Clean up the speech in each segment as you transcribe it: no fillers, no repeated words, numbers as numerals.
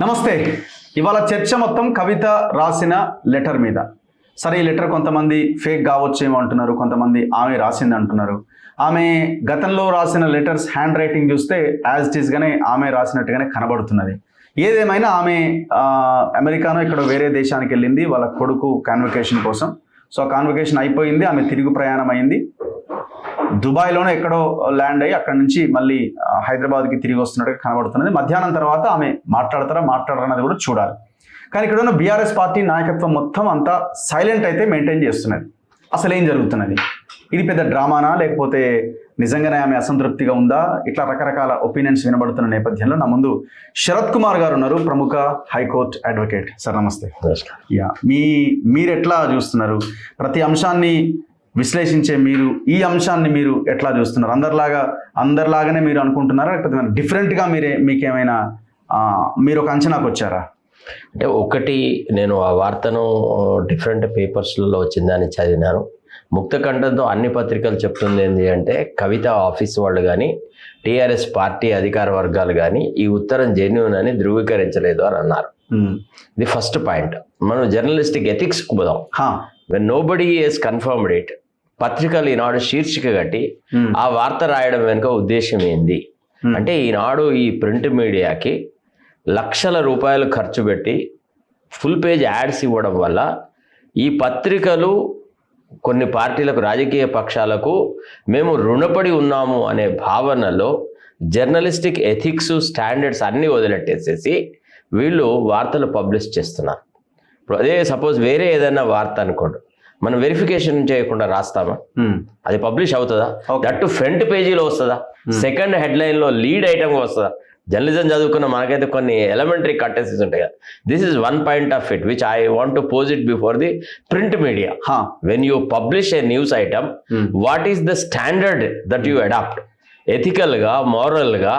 నమస్తే. ఇవాళ చర్చ మొత్తం కవిత రాసిన లెటర్ మీద. సరే, ఈ లెటర్ కొంతమంది ఫేక్ కావచ్చేమో అంటున్నారు, కొంతమంది ఆమె రాసింది అంటున్నారు. ఆమె గతంలో రాసిన లెటర్స్ హ్యాండ్ రైటింగ్ చూస్తే యాజ్ ఇట్ ఈస్గానే ఆమె రాసినట్టుగానే కనబడుతున్నది. ఏదేమైనా ఆమె అమెరికానో ఇక్కడ వేరే దేశానికి వెళ్ళింది వాళ్ళ కొడుకు కాన్వకేషన్ కోసం. సో ఆ కాన్వకేషన్ అయిపోయింది, ఆమె తిరుగు ప్రయాణం అయింది. దుబాయ్లోనే ఎక్కడో ల్యాండ్ అయ్యి అక్కడ నుంచి మళ్ళీ హైదరాబాద్కి తిరిగి వస్తున్నట్టుగా కనబడుతున్నది. మధ్యాహ్నం తర్వాత ఆమె మాట్లాడరన్నది కూడా చూడాలి. కానీ ఇక్కడ ఉన్న బీఆర్ఎస్ పార్టీ నాయకత్వం మొత్తం అంతా సైలెంట్ అయితే మెయింటైన్ చేస్తున్నది. అసలు ఏం జరుగుతున్నది? ఇది పెద్ద డ్రామానా, లేకపోతే నిజంగానే ఆమె అసంతృప్తిగా ఉందా? ఇట్లా రకరకాల ఒపీనియన్స్ వినబడుతున్న నేపథ్యంలో నా ముందు శరత్ కుమార్ గారు ఉన్నారు, ప్రముఖ హైకోర్టు అడ్వకేట్. సార్ నమస్తే. యా, మీరు ఎట్లా చూస్తున్నారు? ప్రతి అంశాన్ని విశ్లేషించే మీరు ఈ అంశాన్ని మీరు ఎట్లా చూస్తున్నారు? అందరిలాగానే మీరు అనుకుంటున్నారా, లేకపోతే డిఫరెంట్గా మీకేమైనా మీరు ఒక అంచనాకు వచ్చారా? అంటే ఒకటి, నేను ఆ వార్తను డిఫరెంట్ పేపర్స్లలో వచ్చిందని చదివినాను. ముక్తకంఠంతో అన్ని పత్రికలు చెప్తుంది ఏంటి అంటే, కవిత ఆఫీస్ వాళ్ళు కానీ టీఆర్ఎస్ పార్టీ అధికార వర్గాలు కానీ ఈ ఉత్తరం జెన్యూన్ అని ధృవీకరించలేదు అని అన్నారు. ఇది ఫస్ట్ పాయింట్. మనం జర్నలిస్టిక్ ఎథిక్స్కి పోదాం. When nobody is confirmed it, పత్రికలు ఈనాడు శీర్షిక కట్టి ఆ వార్త రాయడం వెనుక ఉద్దేశం ఏంది అంటే, ఈనాడు ఈ ప్రింట్ మీడియాకి లక్షల రూపాయలు ఖర్చు పెట్టి ఫుల్ పేజ్ యాడ్స్ ఇవ్వడం వల్ల ఈ పత్రికలు కొన్ని పార్టీలకు, రాజకీయ పక్షాలకు మేము రుణపడి ఉన్నాము అనే భావనలో జర్నలిస్టిక్ ఎథిక్స్ స్టాండర్డ్స్ అన్నీ వదిలెట్టేసేసి వీళ్ళు వార్తలు పబ్లిష్ చేస్తున్నారు. ఇప్పుడు అదే సపోజ్ వేరే ఏదైనా వార్త అనుకోండి, మనం వెరిఫికేషన్ చేయకుండా రాస్తామా? అది పబ్లిష్ అవుతుందా? దట్టు ఫ్రంట్ పేజీలో వస్తుందా? సెకండ్ హెడ్లైన్లో లీడ్ ఐటమ్గా వస్తుందా? జర్నలిజం చదువుకున్న మనకైతే కొన్ని ఎలిమెంటరీ కట్టెన్సీస్ ఉంటాయి కదా. This is one point of it which I want to pose it before the print media. When you publish a news item, what is the standard that you adopt? ఎథికల్గా, మోరల్గా,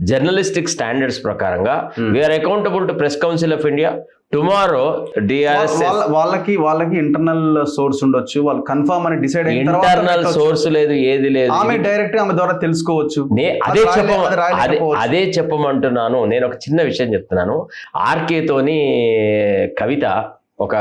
journalistic standards ప్రకారంగా we are accountable to press council of India. Tomorrow DRS వాళ్ళకి internal source ఉండొచ్చు, వాళ్ళు confirm అని decide అయిన తర్వాత internal source లేదు, ఏది లేదు. ఆమె డైరెక్ట్ ఆమె ద్వారా తెలుసుకోవచ్చు. అదే చెప్పమంటున్నాను. నేను ఒక చిన్న విషయం చెప్తున్నాను. ఆర్కేతోని కవిత ఒక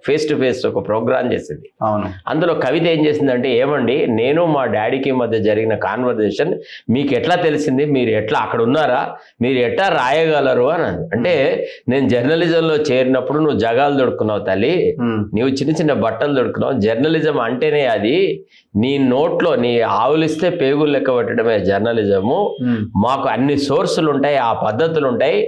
ఫేస్ టు ఫేస్ ఒక ప్రోగ్రామ్ చేసింది. అవును. అందులో కవిత ఏం చేసిందంటే, ఏమండి నేను మా డాడీకి మధ్య జరిగిన కాన్వర్జేషన్ మీకు ఎట్లా తెలిసింది? మీరు ఎట్లా అక్కడ ఉన్నారా? మీరు ఎట్లా రాయగలరు అని. అంటే నేను జర్నలిజంలో చేరినప్పుడు నువ్వు జగాలు దొడుకున్నావు తల్లి, నువ్వు చిన్న చిన్న బట్టలు దొడుకున్నావు. జర్నలిజం అంటేనే అది. నీ నోట్లో నీ ఆవులిస్తే పేగులు లెక్క పెట్టడమే జర్నలిజము. మాకు అన్ని సోర్సులు ఉంటాయి, ఆ పద్ధతులు ఉంటాయి.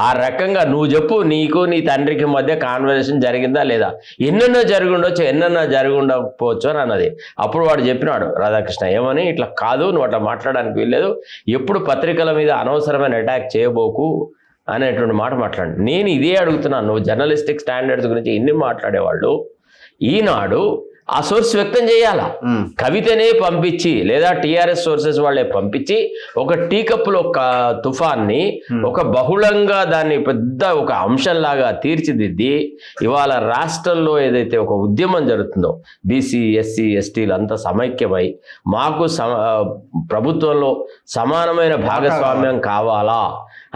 ఆ రకంగా నువ్వు చెప్పు, నీకు నీ తండ్రికి మధ్య కాన్వర్జేషన్ జరిగిందా లేదా? ఎన్నెన్నో జరిగి ఉండొచ్చు, ఎన్నెన్నో జరిగి ఉండకపోవచ్చు అని అన్నది. అప్పుడు వాడు చెప్పినాడు, రాధాకృష్ణ ఏమని, ఇట్లా కాదు, నువ్వు అట్లా మాట్లాడడానికి వీల్లేదు, ఎప్పుడు పత్రికల మీద అనవసరమైన అటాక్ చేయబోకు అనేటువంటి మాట మాట్లాడు. నేను ఇదే అడుగుతున్నాను. నువ్వు జర్నలిస్టిక్ స్టాండర్డ్స్ గురించి ఎన్ని మాట్లాడేవాళ్ళు ఈనాడు ఆ సోర్స్ వ్యక్తం చేయాలా? కవితనే పంపించి లేదా టీఆర్ఎస్ సోర్సెస్ వాళ్ళే పంపించి ఒక టీ కప్పులో ఒక తుఫాన్ని ఒక బహుళంగా దాన్ని పెద్ద ఒక అంశంలాగా తీర్చిదిద్ది ఇవాళ రాష్ట్రంలో ఏదైతే ఒక ఉద్యమం జరుగుతుందో, బీసీ, ఎస్సీ, ఎస్టీలు అంతా సమైక్యమై మాకు ప్రభుత్వంలో సమానమైన భాగస్వామ్యం కావాలా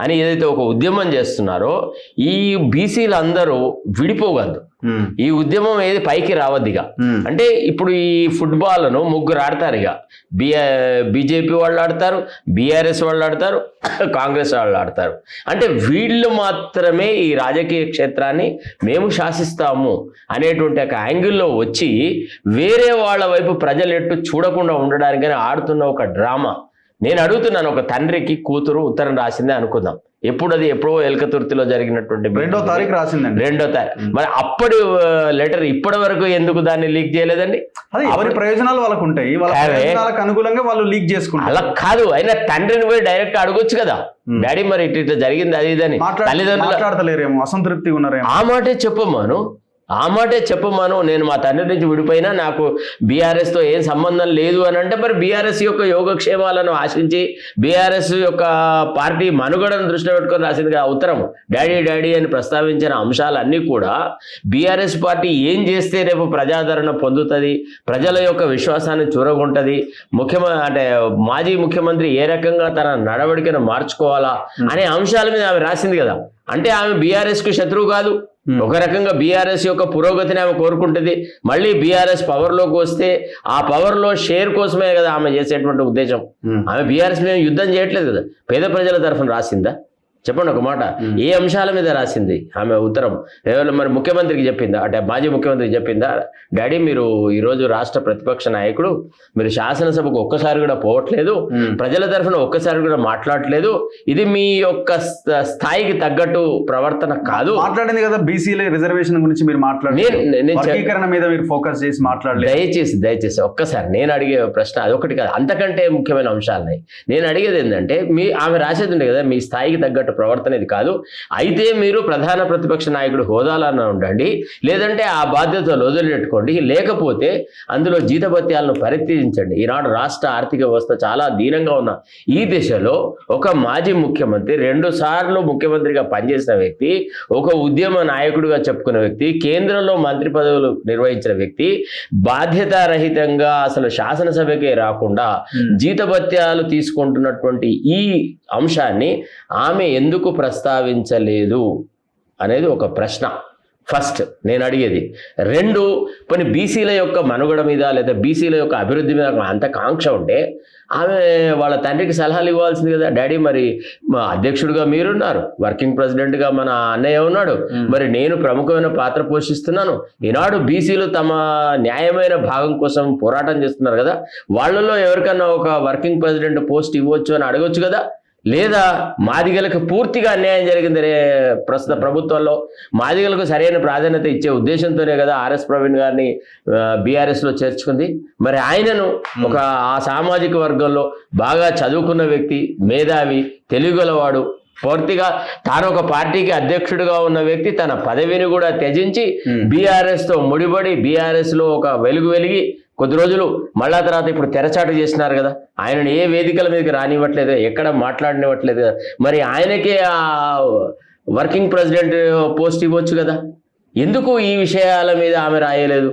అని ఏదైతే ఒక ఉద్యమం చేస్తున్నారో, ఈ బీసీలు అందరూ విడిపోగలరు. ఈ ఉద్యమం ఏది పైకి రావద్దిగా. అంటే ఇప్పుడు ఈ ఫుట్బాల్ను ముగ్గురు ఆడతారు. ఇక బీజేపీ వాళ్ళు ఆడతారు, బీఆర్ఎస్ వాళ్ళు ఆడతారు, కాంగ్రెస్ వాళ్ళు ఆడతారు. అంటే వీళ్ళు మాత్రమే ఈ రాజకీయ క్షేత్రాన్ని మేము శాసిస్తాము అనేటువంటి ఒక యాంగిల్లో వచ్చి వేరే వాళ్ళ వైపు ప్రజలు ఎట్టు చూడకుండా ఉండడానికని ఆడుతున్న ఒక డ్రామా. నేను అడుగుతున్నాను, ఒక తండ్రికి కూతురు ఉత్తరం రాసిందే అనుకుందాం. ఎప్పుడో ఎల్కతుర్తిలో జరిగినటువంటి 2వ తారీఖు రాసిందండి. 2వ తారీఖు. మరి అప్పటి లెటర్ ఇప్పటి వరకు ఎందుకు దాన్ని లీక్ చేయలేదండి? ఎవరి ప్రయోజనాలు వాళ్ళకు ఉంటాయి, వాళ్ళ ప్రయోజనాలకు అనుకూలంగా వాళ్ళు లీక్ చేసుకుంటారు. అలా కాదు, అయినా తండ్రిని పోయి డైరెక్ట్ అడగొచ్చు కదా, డాడీ మరి ఇట్లా జరిగింది అది ఇదని. తల్లిదండ్రులు మాట్లాడతలేరేమో, అసంతృప్తిగా ఉన్నారేమో, ఆ మాటే చెప్పమాను. ఆ మాటే చెప్పమాను. నేను మా తండ్రి నుంచి విడిపోయినా నాకు బీఆర్ఎస్తో ఏం సంబంధం లేదు అని అంటే, మరి బీఆర్ఎస్ యొక్క యోగక్షేమాలను ఆశించి బీఆర్ఎస్ యొక్క పార్టీ మనుగడను దృష్టిలో పెట్టుకొని రాసింది ఆ ఉత్తరం. డాడీ డాడీ అని ప్రస్తావించిన అంశాలన్నీ కూడా బీఆర్ఎస్ పార్టీ ఏం చేస్తే రేపు ప్రజాదరణ పొందుతుంది, ప్రజల యొక్క విశ్వాసాన్ని చూరగొంటది, అంటే మాజీ ముఖ్యమంత్రి ఏ రకంగా తన నడవడికను మార్చుకోవాలా అనే అంశాల మీద ఆమె రాసింది కదా. అంటే ఆమె బీఆర్ఎస్కు శత్రువు కాదు. ఒక రకంగా బీఆర్ఎస్ యొక్క పురోగతిని ఆమె కోరుకుంటుంది. మళ్ళీ బీఆర్ఎస్ పవర్లోకి వస్తే ఆ పవర్లో షేర్ కోసమే కదా ఆమె చేసేటువంటి ఉద్దేశం. ఆమె బీఆర్ఎస్ మీద యుద్ధం చేయట్లేదు కదా. పేద ప్రజల తరఫున రాసిందా? చెప్పండి ఒక మాట. ఏ అంశాల మీద రాసింది ఆమె ఉత్తరం? కేవలం మరి ముఖ్యమంత్రికి చెప్పిందా, అంటే మాజీ ముఖ్యమంత్రికి చెప్పిందా, డాడీ మీరు ఈరోజు రాష్ట్ర ప్రతిపక్ష నాయకుడు, మీరు శాసనసభకు ఒక్కసారి కూడా పోవట్లేదు, ప్రజల తరఫున ఒక్కసారి కూడా మాట్లాడట్లేదు, ఇది మీ యొక్క స్థాయికి తగ్గట్టు ప్రవర్తన కాదు. మాట్లాడింది కదా బీసీల రిజర్వేషన్ గురించి మీరు వర్గీకరణ మీద మీరు ఫోకస్ చేసి మాట్లాడలేదు. దయచేసి ఒక్కసారి నేను అడిగే ప్రశ్న అదొకటి కాదు, అంతకంటే ముఖ్యమైన అంశాలున్నాయి. నేను అడిగేది ఏంటంటే, ఆమె రాసేది ఉండే కదా మీ స్థాయికి తగ్గట్టు ప్రవర్తన ఇది కాదు. అయితే మీరు ప్రధాన ప్రతిపక్ష నాయకుడు హోదాలో ఉండండి, లేదంటే ఆ బాధ్యతలు వదిలిపెట్టుకోండి, లేకపోతే అందులో జీతభత్యాలను పరిత్యజించండి. ఈనాడు రాష్ట్ర ఆర్థిక వ్యవస్థ చాలా దీనంగా ఉన్న ఈ దిశలో ఒక మాజీ ముఖ్యమంత్రి, 2 సార్లు ముఖ్యమంత్రిగా పనిచేసిన వ్యక్తి, ఒక ఉద్యమ నాయకుడిగా చెప్పుకున్న వ్యక్తి, కేంద్రంలో మంత్రి పదవులు నిర్వహించిన వ్యక్తి, బాధ్యతారహితంగా అసలు శాసనసభకే రాకుండా జీతభత్యాలు తీసుకుంటున్నటువంటి ఈ అంశాన్ని ఆమె ఎందుకు ప్రస్తావించలేదు అనేది ఒక ప్రశ్న. ఫస్ట్ నేను అడిగేది. 2, కొన్ని బీసీల యొక్క మనుగడ మీద లేదా బీసీల యొక్క అభివృద్ధి మీద అంత కాంక్ష ఉంటే ఆమె వాళ్ళ తండ్రికి సలహాలు ఇవ్వాల్సింది కదా. డాడీ మరి మా అధ్యక్షుడిగా మీరున్నారు, వర్కింగ్ ప్రెసిడెంట్గా మన అన్నయ్య ఉన్నాడు, మరి నేను ప్రముఖమైన పాత్ర పోషిస్తున్నాను, ఈనాడు బీసీలు తమ న్యాయమైన భాగం కోసం పోరాటం చేస్తున్నారు కదా, వాళ్ళలో ఎవరికన్నా ఒక వర్కింగ్ ప్రెసిడెంట్ పోస్ట్ ఇవ్వచ్చు అని అడగొచ్చు కదా. లేదా మాదిగలకు పూర్తిగా అన్యాయం జరిగింది ప్రస్తుత ప్రభుత్వంలో, మాదిగలకు సరైన ప్రాధాన్యత ఇచ్చే ఉద్దేశంతోనే కదా ఆర్ఎస్ ప్రవీణ్ గారిని బీఆర్ఎస్లో చేర్చుకుంది. మరి ఆయనను ఒక ఆ సామాజిక వర్గంలో బాగా చదువుకున్న వ్యక్తి, మేధావి, తెలివిగలవాడు, పూర్తిగా తాను ఒక పార్టీకి అధ్యక్షుడిగా ఉన్న వ్యక్తి తన పదవిని కూడా త్యజించి బీఆర్ఎస్తో ముడిపడి బీఆర్ఎస్లో ఒక వెలిగి కొద్ది రోజులు మళ్ళా తర్వాత ఇప్పుడు తెరచాటు చేసినారు కదా. ఆయనను ఏ వేదికల మీదకి రానివ్వట్లేదు, ఎక్కడ మాట్లాడనివ్వట్లేదు కదా. మరి ఆయనకే ఆ వర్కింగ్ ప్రెసిడెంట్ పోస్ట్ ఇవ్వచ్చు కదా. ఎందుకు ఈ విషయాల మీద ఆమె రాయలేదు?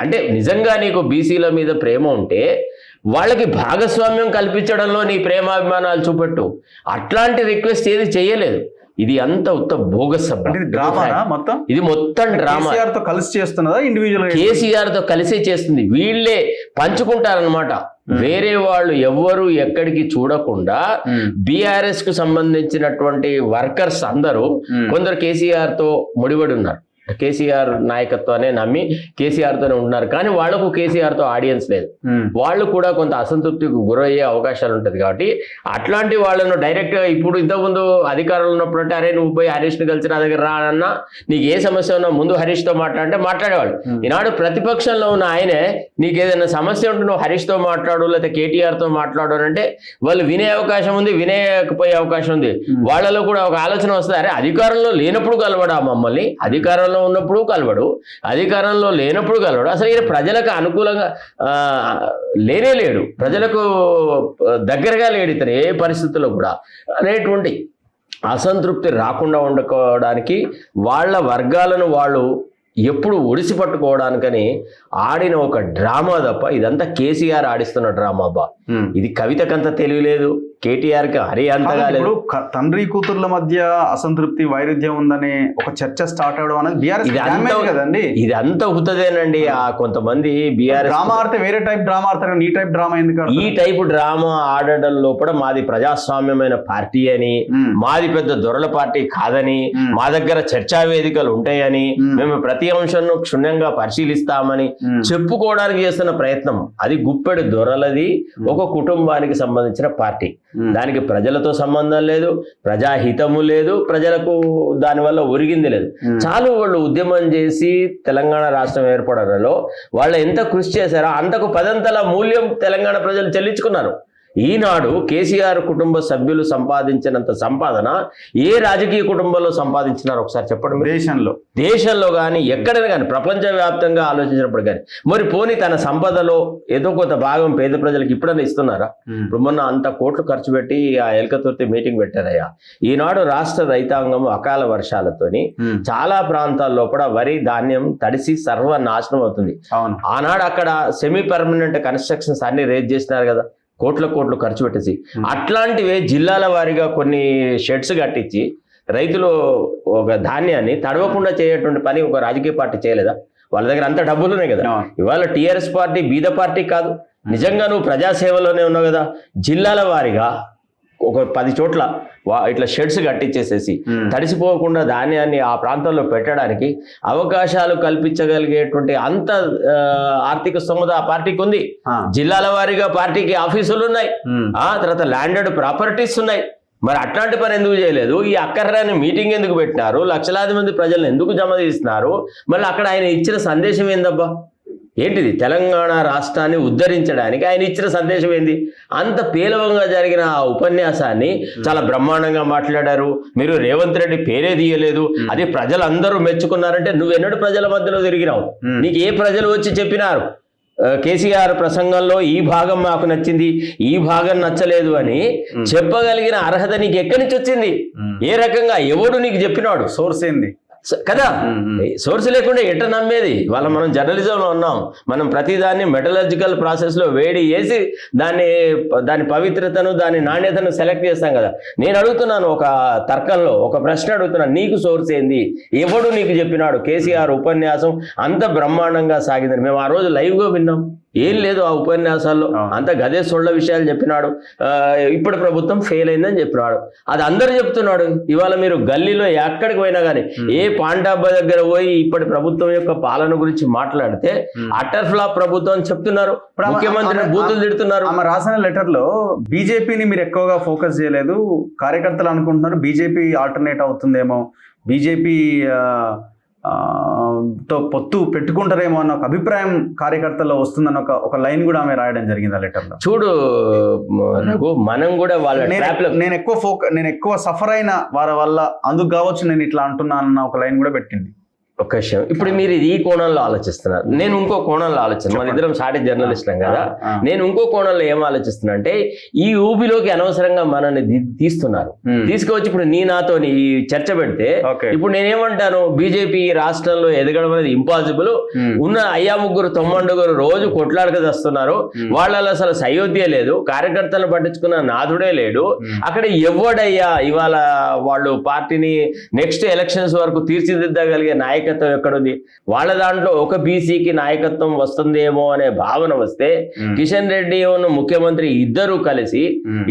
అంటే నిజంగా నీకు బీసీల మీద ప్రేమ ఉంటే వాళ్ళకి భాగస్వామ్యం కల్పించడంలో నీ ప్రేమాభిమానాలు చూపెట్టు. అట్లాంటి రిక్వెస్ట్ ఏది చేయలేదు. ఇది అంత బోగస్ మొత్తం. ఇది మొత్తం డ్రామా. కలిసి చేస్తున్నదా ఇండివిజువల్? కేసీఆర్ తో కలిసే చేస్తుంది. వీళ్ళే పంచుకుంటారనమాట. వేరే వాళ్ళు ఎవ్వరు ఎక్కడికి చూడకుండా బీఆర్ఎస్ కు సంబంధించినటువంటి వర్కర్స్ అందరూ కొందరు కేసీఆర్ తో ముడిపడి ఉన్నారు. కేసీఆర్ నాయకత్వాన్ని నమ్మి కేసీఆర్తోనే ఉంటున్నారు. కానీ వాళ్లకు కేసీఆర్తో ఆడియన్స్ లేదు. వాళ్ళు కూడా కొంత అసంతృప్తికి గురయ్యే అవకాశాలు ఉంటుంది. కాబట్టి అట్లాంటి వాళ్ళను డైరెక్ట్గా ఇప్పుడు ఇంతకుముందు అధికారంలో ఉన్నప్పుడు అంటే, అరే నువ్వు పోయి హరీష్ని కలిసి నా దగ్గర రానన్నా, నీకు ఏ సమస్య ఉన్నా ముందు హరీష్తో మాట్లాడంటే మాట్లాడేవాళ్ళు. ఈనాడు ప్రతిపక్షంలో ఉన్న ఆయనే నీకు ఏదైనా సమస్య ఉంటే నువ్వు హరీష్తో మాట్లాడు లేకపోతే కేటీఆర్తో మాట్లాడు అంటే వాళ్ళు వినే అవకాశం ఉంది, వినేయకపోయే అవకాశం ఉంది. వాళ్ళలో కూడా ఒక ఆలోచన వస్తుంది, అరే అధికారంలో లేనప్పుడు కలవడా మమ్మల్ని, అధికారంలో ఉన్నప్పుడు కలవడు, అధికారంలో లేనప్పుడు కలవడు, అసలు ఈయన ప్రజలకు అనుకూలంగా లేడు, ప్రజలకు దగ్గరగా లేడు ఇతను ఏ పరిస్థితుల్లో కూడా అనేటువంటి అసంతృప్తి రాకుండా ఉండకోవడానికి వాళ్ళ వర్గాలను వాళ్ళు ఎప్పుడు ఒడిసి పట్టుకోవడానికని ఆడిన ఒక డ్రామా తప్ప ఇదంతా కేసీఆర్ ఆడిస్తున్న డ్రామా బా. ఇది కవితకంత తెలియలేదు, కేటీఆర్కి హరి అంతగా లేదు. తండ్రి కూతుర్ల మధ్య అసంతృప్తి వైరుధ్యం ఉందని ఒక చర్చ స్టార్ట్ అవడం అనేది కదండి. ఇది అంతా అవుతుందేనండి. ఆ కొంతమంది బీఆర్ఎస్ డ్రామా ఆడితే వేరే టైప్ డ్రామా ఆడతారు, ఈ టైప్ డ్రామా ఎందుకు? ఈ టైపు డ్రామా ఆడడం లోపల మాది ప్రజాస్వామ్యమైన పార్టీ అని, మాది పెద్ద దొరల పార్టీ కాదని, మా దగ్గర చర్చా వేదికలు ఉంటాయని, మేము ప్రతి అంశాన్ని క్షుణ్ణంగా పరిశీలిస్తామని చెప్పుకోవడానికి చేస్తున్న ప్రయత్నం. అది గుప్పెడు దొరలది, ఒక కుటుంబానికి సంబంధించిన పార్టీ. దానికి ప్రజలతో సంబంధం లేదు, ప్రజాహితము లేదు, ప్రజలకు దానివల్ల ఒరిగింది లేదు. చాలు వాళ్ళు ఉద్యమం చేసి తెలంగాణ రాష్ట్రం ఏర్పడడంలో వాళ్ళు ఎంత కృషి చేశారో అంతకు 10 అంతల మూల్యం తెలంగాణ ప్రజలు చెల్లించుకున్నారు. ఈనాడు కేసీఆర్ కుటుంబ సభ్యులు సంపాదించినంత సంపాదన ఏ రాజకీయ కుటుంబంలో సంపాదించినారు ఒకసారి చెప్పండి మీరు. దేశంలో కానీ ఎక్కడైనా కానీ ప్రపంచవ్యాప్తంగా ఆలోచించినప్పుడు కానీ మరి పోనీ తన సంపదలో ఏదో కొంత భాగం పేద ప్రజలకు ఇప్పుడన్నా ఇస్తున్నారా? ఇప్పుడు మొన్న అంత కోట్లు ఖర్చు పెట్టి ఆ ఎలకతుర్తి మీటింగ్ పెట్టారయ్యా. ఈనాడు రాష్ట్ర రైతాంగం అకాల వర్షాలతోని చాలా ప్రాంతాల్లో కూడా వరి ధాన్యం తడిసి సర్వనాశనం అవుతుంది. ఆనాడు అక్కడ సెమీ పర్మనెంట్ కన్స్ట్రక్షన్స్ అన్ని రేజ్ చేసినారు కదా, కోట్లు ఖర్చు పెట్టేసి. అట్లాంటివే జిల్లాల వారీగా కొన్ని షెడ్స్ కట్టించి రైతులు ఒక ధాన్యాన్ని తడవకుండా చేయటువంటి పని ఒక రాజకీయ పార్టీ చేయలేదా? వాళ్ళ దగ్గర అంత డబ్బులు ఉన్నాయి కదా. ఇవాళ టీఆర్ఎస్ పార్టీ బీద పార్టీ కాదు, నిజంగా నువ్వు ప్రజాసేవలోనే ఉన్నావు కదా. జిల్లాల వారీగా ఒక 10 చోట్ల ఇట్లా షెడ్స్ కట్టించేసేసి తడిసిపోకుండా ధాన్యాన్ని ఆ ప్రాంతంలో పెట్టడానికి అవకాశాలు కల్పించగలిగేటువంటి అంత ఆర్థిక స్తోమత ఆ పార్టీకి ఉంది. జిల్లాల వారీగా పార్టీకి ఆఫీసులు ఉన్నాయి, తర్వాత ల్యాండెడ్ ప్రాపర్టీస్ ఉన్నాయి. మరి అట్లాంటి పని ఎందుకు చేయలేదు? ఈ అక్కర్రాని మీటింగ్ ఎందుకు పెట్టినారు? లక్షలాది మంది ప్రజలను ఎందుకు జమ తీస్తున్నారు? మళ్ళీ అక్కడ ఆయన ఇచ్చిన సందేశం ఏందబ్బా? ఏంటిది? తెలంగాణ రాష్ట్రాన్ని ఉద్ధరించడానికి ఆయన ఇచ్చిన సందేశం ఏంది? అంత పేలవంగా జరిగిన ఆ ఉపన్యాసాన్ని చాలా బ్రహ్మాండంగా మాట్లాడారు. మీరు రేవంత్ రెడ్డి పేరే తీయలేదు, అది ప్రజలందరూ మెచ్చుకున్నారంటే నువ్వెన్నడూ ప్రజల మధ్యలో తిరిగినావు? నీకు ఏ ప్రజలు వచ్చి చెప్పినారు కేసీఆర్ ప్రసంగంలో ఈ భాగం మాకు నచ్చింది, ఈ భాగం నచ్చలేదు అని చెప్పగలిగిన అర్హత నీకు ఎక్కడి నుంచి వచ్చింది? ఏ రకంగా ఎవడు నీకు చెప్పినాడు? సోర్స్ ఏంది కదా? సోర్స్ లేకుండా ఎట్ట నమ్మేది? వాళ్ళ మనం జర్నలిజంలో ఉన్నాం, మనం ప్రతిదాన్ని మెటలర్జికల్ ప్రాసెస్లో వేడి వేసి దాని పవిత్రతను దాని నాణ్యతను సెలెక్ట్ చేస్తాం కదా. నేను అడుగుతున్నాను, ఒక తర్కంలో ఒక ప్రశ్న అడుగుతున్నాను, నీకు సోర్స్ ఏంది? ఎవడు నీకు చెప్పినాడు కేసీఆర్ ఉపన్యాసం అంత బ్రహ్మాండంగా సాగిందని? మేము ఆ రోజు లైవ్గా విన్నాం. ఏం లేదు ఆ ఉపన్యాసాల్లో, అంత గదే సొళ్ళ విషయాలు చెప్పినాడు. ఇప్పుడు ప్రభుత్వం ఫెయిల్ అయిందని చెప్పినాడు. అది అందరూ చెప్తున్నాడు. ఇవాళ మీరు గల్లీలో ఎక్కడికి పోయినా కానీ ఏ పాండాబ్బా దగ్గర పోయి ఇప్పటి ప్రభుత్వం యొక్క పాలన గురించి మాట్లాడితే అటర్ ఫ్లాప్ ప్రభుత్వం అని చెప్తున్నారు. ముఖ్యమంత్రిని బూతులు తిడుతున్నారు. ఆమె రాసిన లెటర్ లో బీజేపీని మీరు ఎక్కువగా ఫోకస్ చేయలేదు, కార్యకర్తలు అనుకుంటున్నారు బీజేపీ ఆల్టర్నేట్ అవుతుందేమో, బీజేపీ తో పొత్తు పెట్టుకుంటారేమో అన్న ఒక అభిప్రాయం కార్యకర్తల్లో వస్తుందన్న ఒక లైన్ కూడా ఆమె రాయడం జరిగింది ఆ లెటర్ లో. చూడు రఘు, మనం కూడా వాళ్ళ నేను ఎక్కువ సఫర్ అయిన వారి వల్ల అందుకు కావచ్చు నేను ఇట్లా అంటున్నానన్న ఒక లైన్ కూడా పెట్టింది. ఒక విషయం, ఇప్పుడు మీరు ఈ కోణంలో ఆలోచిస్తున్నారు, నేను ఇంకో కోణంలో ఆలోచిస్తున్నాను. మన ఇద్దరం సాటి జర్నలిస్టులం కదా. నేను ఇంకో కోణంలో ఏం ఆలోచిస్తున్నా అంటే, ఈ ఊబిలోకి అనవసరంగా మనల్ని తీస్తున్నారు. తీసుకువచ్చి ఇప్పుడు నాతో ఈ చర్చ పెడితే ఇప్పుడు నేనేమంటాను, బీజేపీ రాష్ట్రంలో ఎదగడం అనేది ఇంపాసిబుల్. ఉన్న అయ్యా ముగ్గురు తొమ్మండుగురు రోజు కొట్లాడక వస్తున్నారు, వాళ్ళలో అసలు సయోధ్య లేదు, కార్యకర్తలను పట్టించుకున్న నాథుడే లేడు. అక్కడ ఎవడయ్యా ఇవాళ వాళ్ళు పార్టీని నెక్స్ట్ ఎలక్షన్స్ వరకు తీర్చిదిద్దగలిగే నాయకత్వం ఎక్కడుంది? వాళ్ళ దాంట్లో ఒక బీసీకి నాయకత్వం వస్తుందేమో అనే భావన వస్తే కిషన్ రెడ్డి ముఖ్యమంత్రి ఇద్దరు కలిసి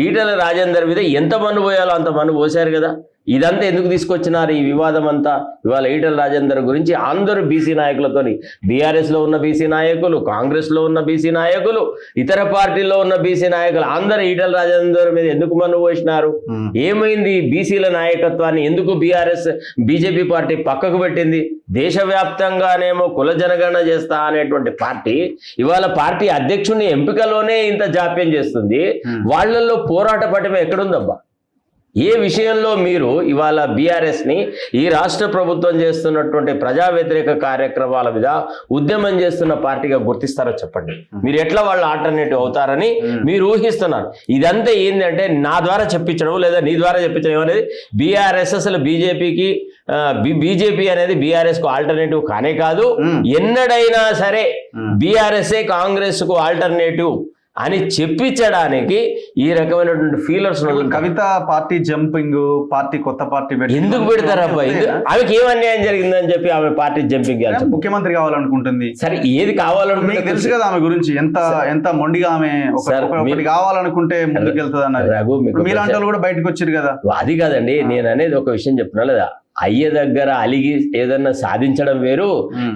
ఈటెల రాజేందర్ మీద ఎంత మన్ను పోయాలో అంత మన్ను పోశారు కదా. ఇదంతా ఎందుకు తీసుకొచ్చినారు ఈ వివాదం అంతా? ఇవాళ ఈటెల రాజేందర్ గురించి అందరూ బీసీ నాయకులతో, బీఆర్ఎస్ లో ఉన్న బీసీ నాయకులు, కాంగ్రెస్ లో ఉన్న బీసీ నాయకులు, ఇతర పార్టీల్లో ఉన్న బీసీ నాయకులు అందరూ ఈటెల రాజేందర్ మీద ఎందుకు మన్ను పోసినారు? ఏమైంది? బీసీల నాయకత్వాన్ని ఎందుకు బీజేపీ పార్టీ పక్కకు పెట్టింది? దేశవ్యాప్తంగానేమో కుల జనగణన చేస్తా అనేటువంటి పార్టీ ఇవాళ పార్టీ అధ్యక్షుడిని ఎంపికలోనే ఇంత జాప్యం చేస్తుంది. వాళ్ళల్లో పోరాట పటిమ ఎక్కడుందబ్బా? ఏ విషయంలో మీరు ఇవాళ బీఆర్ఎస్ని ఈ రాష్ట్ర ప్రభుత్వం చేస్తున్నటువంటి ప్రజా వ్యతిరేక కార్యక్రమాల మీద ఉద్యమం చేస్తున్న పార్టీగా గుర్తిస్తారో చెప్పండి. మీరు ఎట్లా వాళ్ళ ఆల్టర్నేటివ్ అవుతారని మీరు ఊహిస్తున్నారు. ఇదంతా ఏంటంటే నా ద్వారా చెప్పించడం లేదా నీ ద్వారా చెప్పించడం అనేది బీఆర్ఎస్ అసలు బీజేపీ అనేది బీఆర్ఎస్ కు ఆల్టర్నేటివ్ కానే కాదు. ఎన్నడైనా సరే బీఆర్ఎస్ఏ కాంగ్రెస్ కు ఆల్టర్నేటివ్ అని చెప్పించడానికి ఈ రకమైనటువంటి ఫీలర్స్. కవిత పార్టీ జంపింగ్, పార్టీ కొత్త పార్టీ ఎందుకు పెడతారబ్బా? ఆమెకి ఏం అన్యాయం జరిగిందని చెప్పి ఆమె పార్టీ జంపింగ్ ముఖ్యమంత్రి కావాలనుకుంటుంది. సరే, ఏది కావాలనుకుంటే తెలుసు కదా ఆమె గురించి, ఎంత మొండిగా ఆమె కావాలనుకుంటే ముందుకు వెళ్తుంది అన్నారు. మీలాంటి వాళ్ళు కూడా బయటకు వచ్చారు కదా. అది కాదండి, నేను అనేది ఒక విషయం చెప్తున్నా లేదా, అయ్య దగ్గర అలిగి ఏదన్నా సాధించడం వేరు,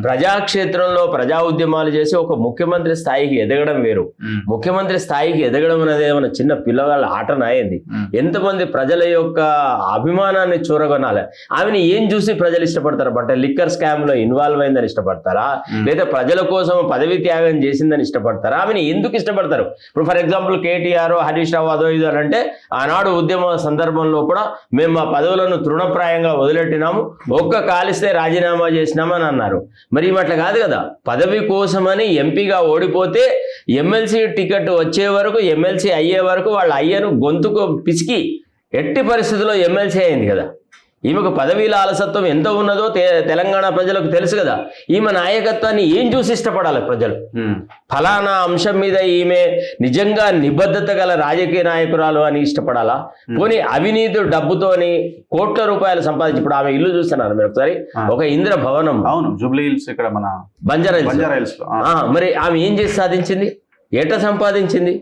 ప్రజాక్షేత్రంలో ప్రజా ఉద్యమాలు చేసి ఒక ముఖ్యమంత్రి స్థాయికి ఎదగడం వేరు. ముఖ్యమంత్రి స్థాయికి ఎదగడం అనేది ఏమైనా చిన్న పిల్లవాళ్ళ ఆటన అయింది. ఎంతమంది ప్రజల యొక్క అభిమానాన్ని చూరగొనాలి. ఆమెను ఏం చూసి ప్రజలు ఇష్టపడతారు? అంటే లిక్కర్ స్కామ్ లో ఇన్వాల్వ్ అయిందని ఇష్టపడతారా, లేదా ప్రజల కోసం పదవి త్యాగం చేసిందని ఇష్టపడతారా? ఆమెను ఎందుకు ఇష్టపడతారు? ఇప్పుడు ఫర్ ఎగ్జాంపుల్ కేటీఆర్, హరీష్ రావు అదో ఇదో అంటే ఆనాడు ఉద్యమ సందర్భంలో కూడా మేము మా పదవులను తృణప్రాయంగా వదిలెట్టినాము, ఒక్క కాలిస్తే రాజీనామా చేసినామని అన్నారు. మరి అట్లా కాదు కదా. పదవి కోసమని ఎంపీగా ఓడిపోతే ఎమ్మెల్సీ టికెట్ వచ్చే వరకు, ఎమ్మెల్సీ అయ్యే వరకు వాళ్ళ అయ్యను గొంతుకు పిసికి ఎట్టి పరిస్థితుల్లో ఎమ్మెల్సీ అయింది కదా. ఈమెకు పదవీల అలసత్వం ఎంత ఉన్నదో తెలంగాణ ప్రజలకు తెలుసు కదా. ఈమె నాయకత్వాన్ని ఏం చూసి ఇష్టపడాలి ప్రజలు? ఫలానా అంశం మీద ఈమె నిజంగా నిబద్ధత గల రాజకీయ నాయకురాలు అని ఇష్టపడాలా? పోనీ అవినీతి డబ్బుతోని కోట్ల రూపాయలు సంపాదించి, ఇప్పుడు ఆమె ఇల్లు చూస్తున్నారు మీరు ఒకసారి, ఒక ఇంద్ర భవనం. అవును, జూబ్లీ హిల్స్ ఇక్కడ మన బంజారాహిల్స్. మరి ఆమె ఏం చేసి సాధించింది? ఎట సంపాదించింది?